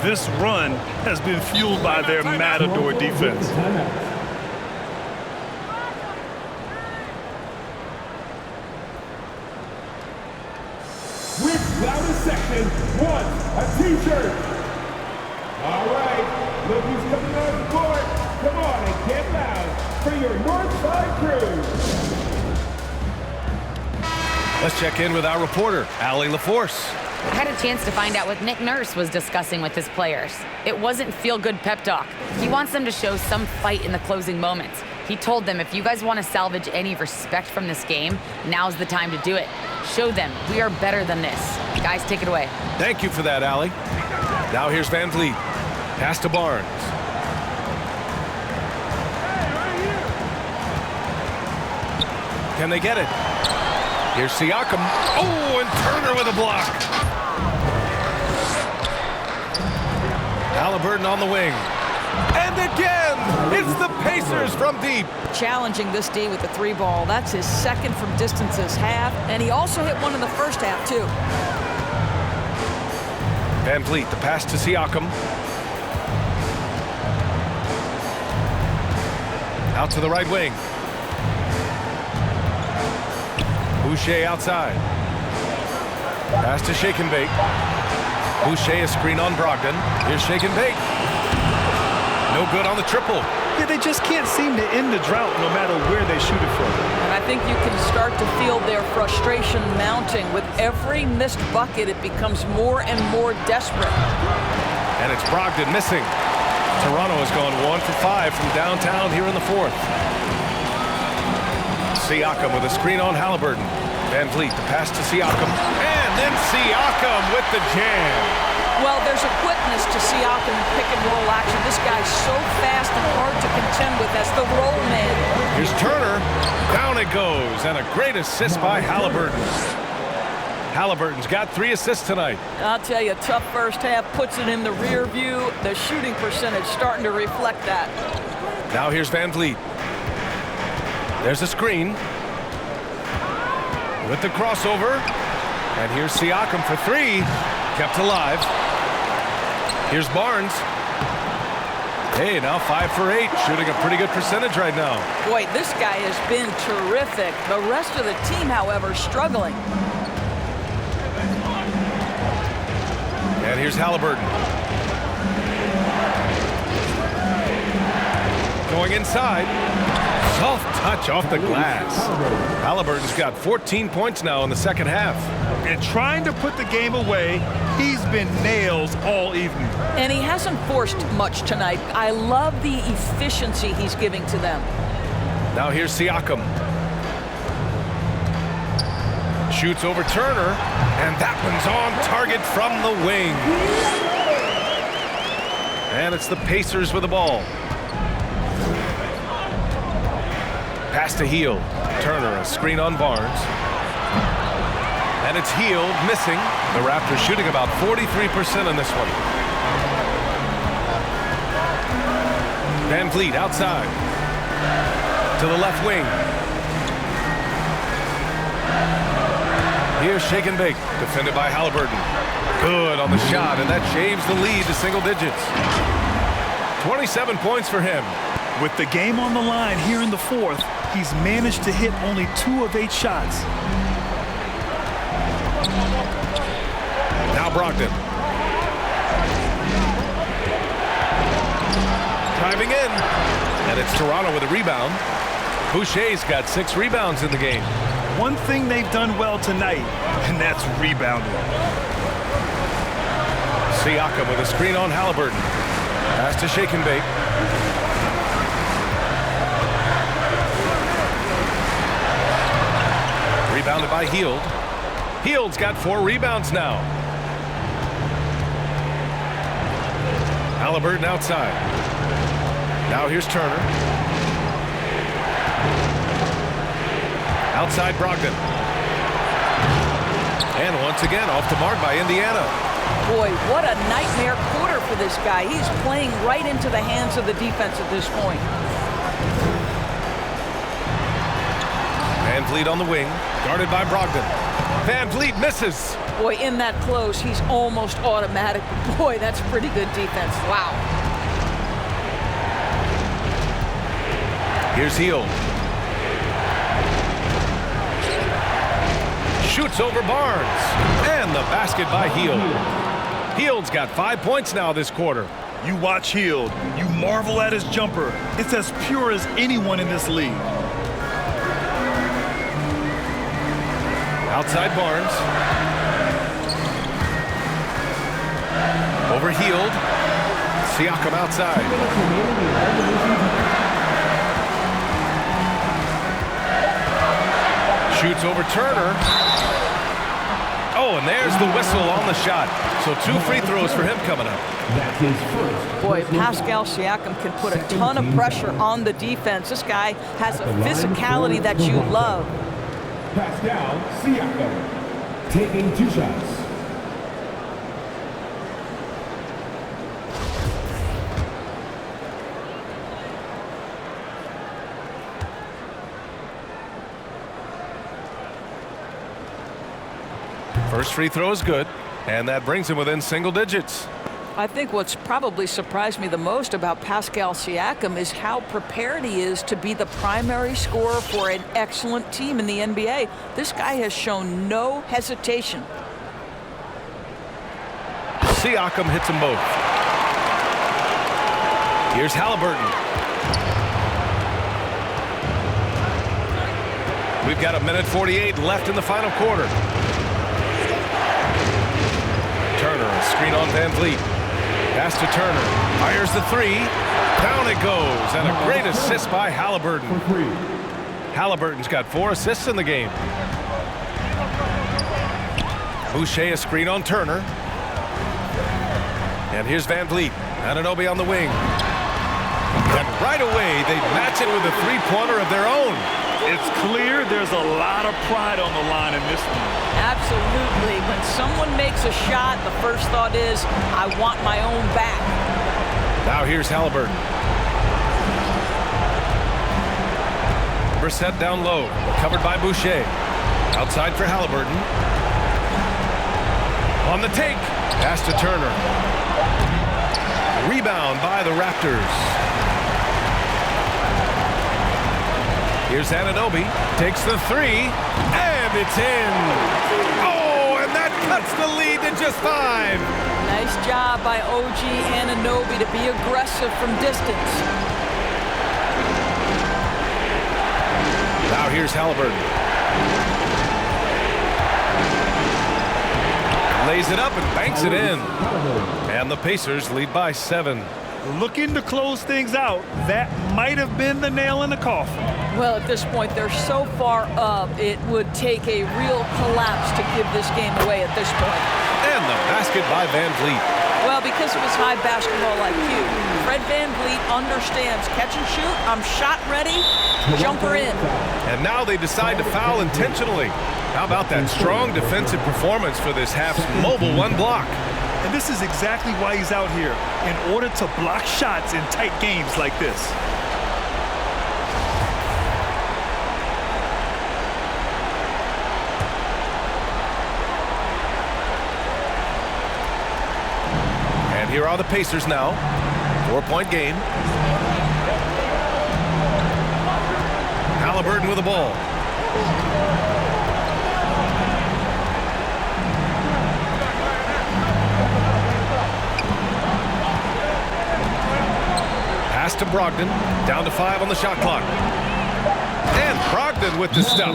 This run has been fueled by their Matador defense. Without a second, wants a t-shirt. All right, look who's coming on the court. Come on and get loud for your Northside Crew. Let's check in with our reporter, Allie LaForce. I had a chance to find out what Nick Nurse was discussing with his players. It wasn't feel-good pep talk. He wants them to show some fight in the closing moments. He told them, if you guys want to salvage any respect from this game, now's the time to do it. Show them we are better than this. Guys, take it away. Thank you for that, Allie. Now here's Van Vliet. Pass to Barnes. Can they get it? Here's Siakam. Oh, and Turner with a block. Haliburton on the wing. And again, it's the Pacers from deep. Challenging this D with the 3-ball. That's his second from distance this half, and he also hit one in the first half, too. Van Vliet, the pass to Siakam. Out to the right wing. Boucher outside. Pass to Shake and Bake. Boucher a screen on Brogdon. Here's Shake and Bake. No good on the triple. Yeah, they just can't seem to end the drought no matter where they shoot it from. And I think you can start to feel their frustration mounting. With every missed bucket, it becomes more and more desperate. And it's Brogdon missing. Toronto has gone 1 for 5 from downtown here in the fourth. Siakam with a screen on Haliburton. Van Vliet, the pass to Siakam. And then Siakam with the jam. Well, there's a quickness to Siakam in pick-and-roll action. This guy's so fast and hard to contend with as the roll man. Here's Turner. Down it goes. And a great assist by Haliburton. Haliburton's got 3 assists tonight. I'll tell you, tough first half puts it in the rear view. The shooting percentage starting to reflect that. Now here's Van Vliet. There's a screen. With the crossover. And here's Siakam for 3. Kept alive. Here's Barnes. Hey, now 5 for 8. Shooting a pretty good percentage right now. Boy, this guy has been terrific. The rest of the team, however, struggling. And here's Haliburton. Going inside. Soft touch off the glass. Haliburton's got 14 points now in the second half. And trying to put the game away, he's been nails all evening. And he hasn't forced much tonight. I love the efficiency he's giving to them. Now here's Siakam. Shoots over Turner, and that one's on target from the wing. And it's the Pacers with the ball. Pass to Hield. Turner, a screen on Barnes. And it's Hield missing. The Raptors shooting about 43% in this one. Van Vliet outside. To the left wing. Here's Shake and Bake, defended by Haliburton. Good on the shot, and that shaves the lead to single digits. 27 points for him. With the game on the line here in the fourth, he's managed to hit only 2 of 8 shots. Now Brogdon. Driving in. And it's Toronto with a rebound. Boucher's got 6 rebounds in the game. One thing they've done well tonight, and that's rebounding. Siakam with a screen on Haliburton. Pass to Shake and Bake. Rebounded by Hield. Hield's got 4 rebounds now. Haliburton outside. Now here's Turner. Outside Brogdon. And once again off the mark by Indiana. Boy, what a nightmare quarter for this guy. He's playing right into the hands of the defense at this point. Van VanVleet on the wing, guarded by Brogdon. VanVleet misses. Boy, in that close, he's almost automatic. Boy, that's pretty good defense. Wow. Here's Hield. Shoots over Barnes. And the basket by Hield. Hield's got 5 points now this quarter. You watch Hield. You marvel at his jumper. It's as pure as anyone in this league. Outside Barnes. Over Hield. Siakam outside. Shoots over Turner. Oh, and there's the whistle on the shot. So 2 free throws for him coming up. That's his first. Boy, Pascal Siakam can put a ton of pressure on the defense. This guy has a physicality that you love. Pascal Siakam taking 2 shots. First free throw is good, and that brings him within single digits. I think what's probably surprised me the most about Pascal Siakam is how prepared he is to be the primary scorer for an excellent team in the NBA. This guy has shown no hesitation. Siakam hits them both. Here's Halliburton. We've got 1:48 left in the final quarter. Turner, a screen on VanVleet. Pass to Turner. Fires the 3. Down it goes. And a great assist by Halliburton. Halliburton's got 4 assists in the game. Boucher, a screen on Turner. And here's VanVleet. Anunoby on the wing. And right away, they match it with a 3-pointer of their own. It's clear there's a lot of pride on the line in this one. Absolutely. When someone makes a shot, the first thought is, I want my own back. Now here's Halliburton. Brissett down low, covered by Boucher. Outside for Halliburton. On the take. Pass to Turner. Rebound by the Raptors. Here's Anunoby, takes the 3, and it's in. Oh, and that cuts the lead to just 5. Nice job by OG Anunoby to be aggressive from distance. Now here's Halliburton. Lays it up and banks it in. And the Pacers lead by 7. Looking to close things out. That might have been the nail in the coffin. Well, at this point, they're so far up, it would take a real collapse to give this game away at this point. And the basket by VanVleet. Well, because of his high basketball IQ, Fred VanVleet understands catch and shoot, I'm shot ready, jumper in. And now they decide to foul intentionally. How about that strong defensive performance for this half's mobile 1 block? And this is exactly why he's out here, in order to block shots in tight games like this. And here are the Pacers now. 4-point game. Halliburton with the ball. Pass to Brogdon. Down to 5 on the shot clock. And Brogdon with the stuff.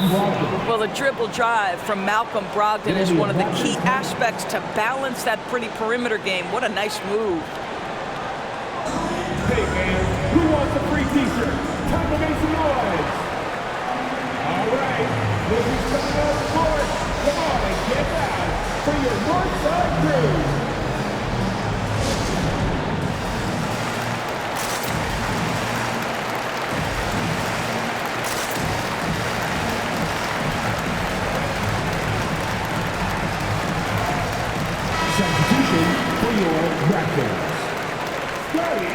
Well, the dribble drive from Malcolm Brogdon is one of the key aspects to balance that pretty perimeter game. What a nice move. Hey, man, who wants a free t-shirt? Time to make some noise. All right, ladies coming out of court. Come on and get down for your Northside Crew. Substitution for your Raptors. Scotty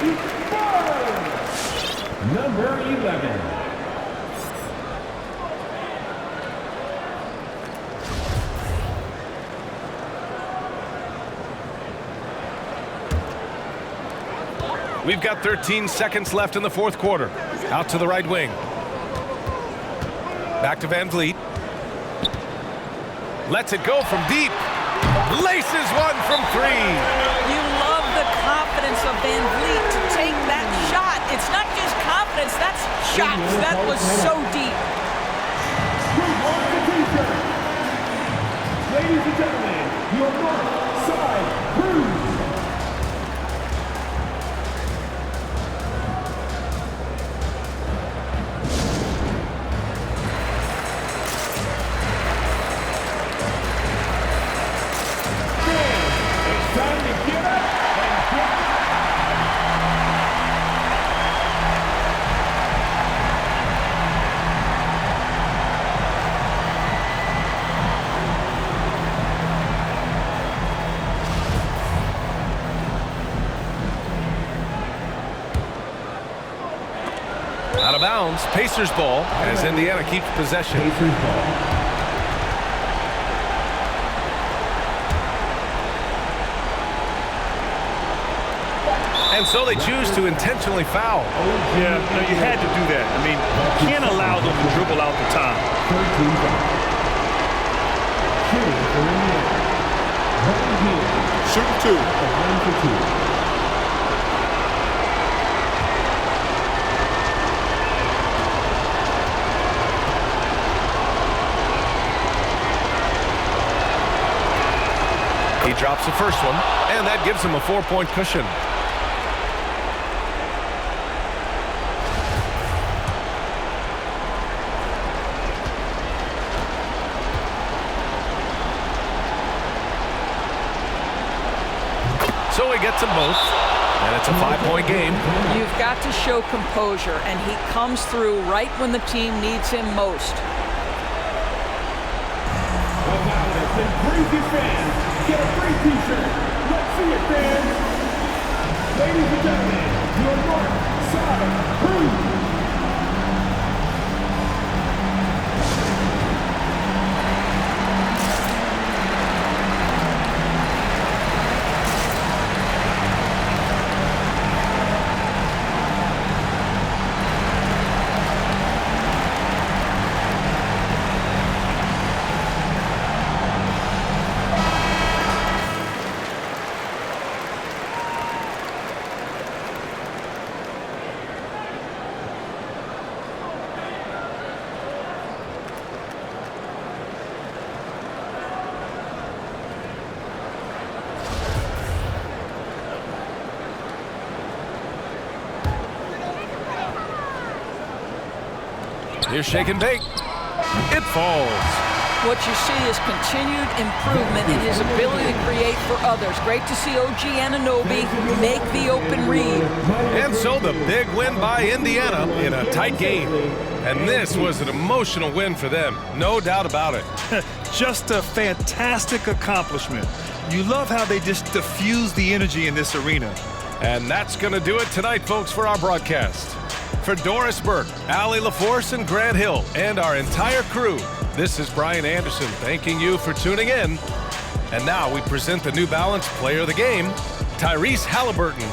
Barnes, number 11. We've got 13 seconds left in the fourth quarter. Out to the right wing. Back to Van Vliet. Lets it go from deep. Laces one from three. You love the confidence of Van Vliet to take that shot. It's not just confidence, that's shots. That was so deep. Ladies and gentlemen, your North Side Crew. Out of bounds, Pacers ball as Indiana keeps possession. And so they choose to intentionally foul. Yeah, no, you had to do that. I mean, you can't allow them to dribble out the time. Shoot two. He drops the first one, and that gives him a 4-point cushion. So he gets them both, and it's a 5-point game. You've got to show composure, and he comes through right when the team needs him most. Crazy fans, get a free t-shirt. Let's see it, fans. Ladies and gentlemen, your North Side Crew. Here's shake and bake. It falls. What you see is continued improvement in his ability to create for others. Great to see OG Anunoby make the open read. And so the big win by Indiana in a tight game. And this was an emotional win for them, no doubt about it. Just a fantastic accomplishment. You love how they just diffuse the energy in this arena. And that's going to do it tonight, folks, for our broadcast. For Doris Burke, Allie LaForce, and Grant Hill, and our entire crew, this is Brian Anderson thanking you for tuning in. And now we present the New Balance Player of the Game, Tyrese Halliburton.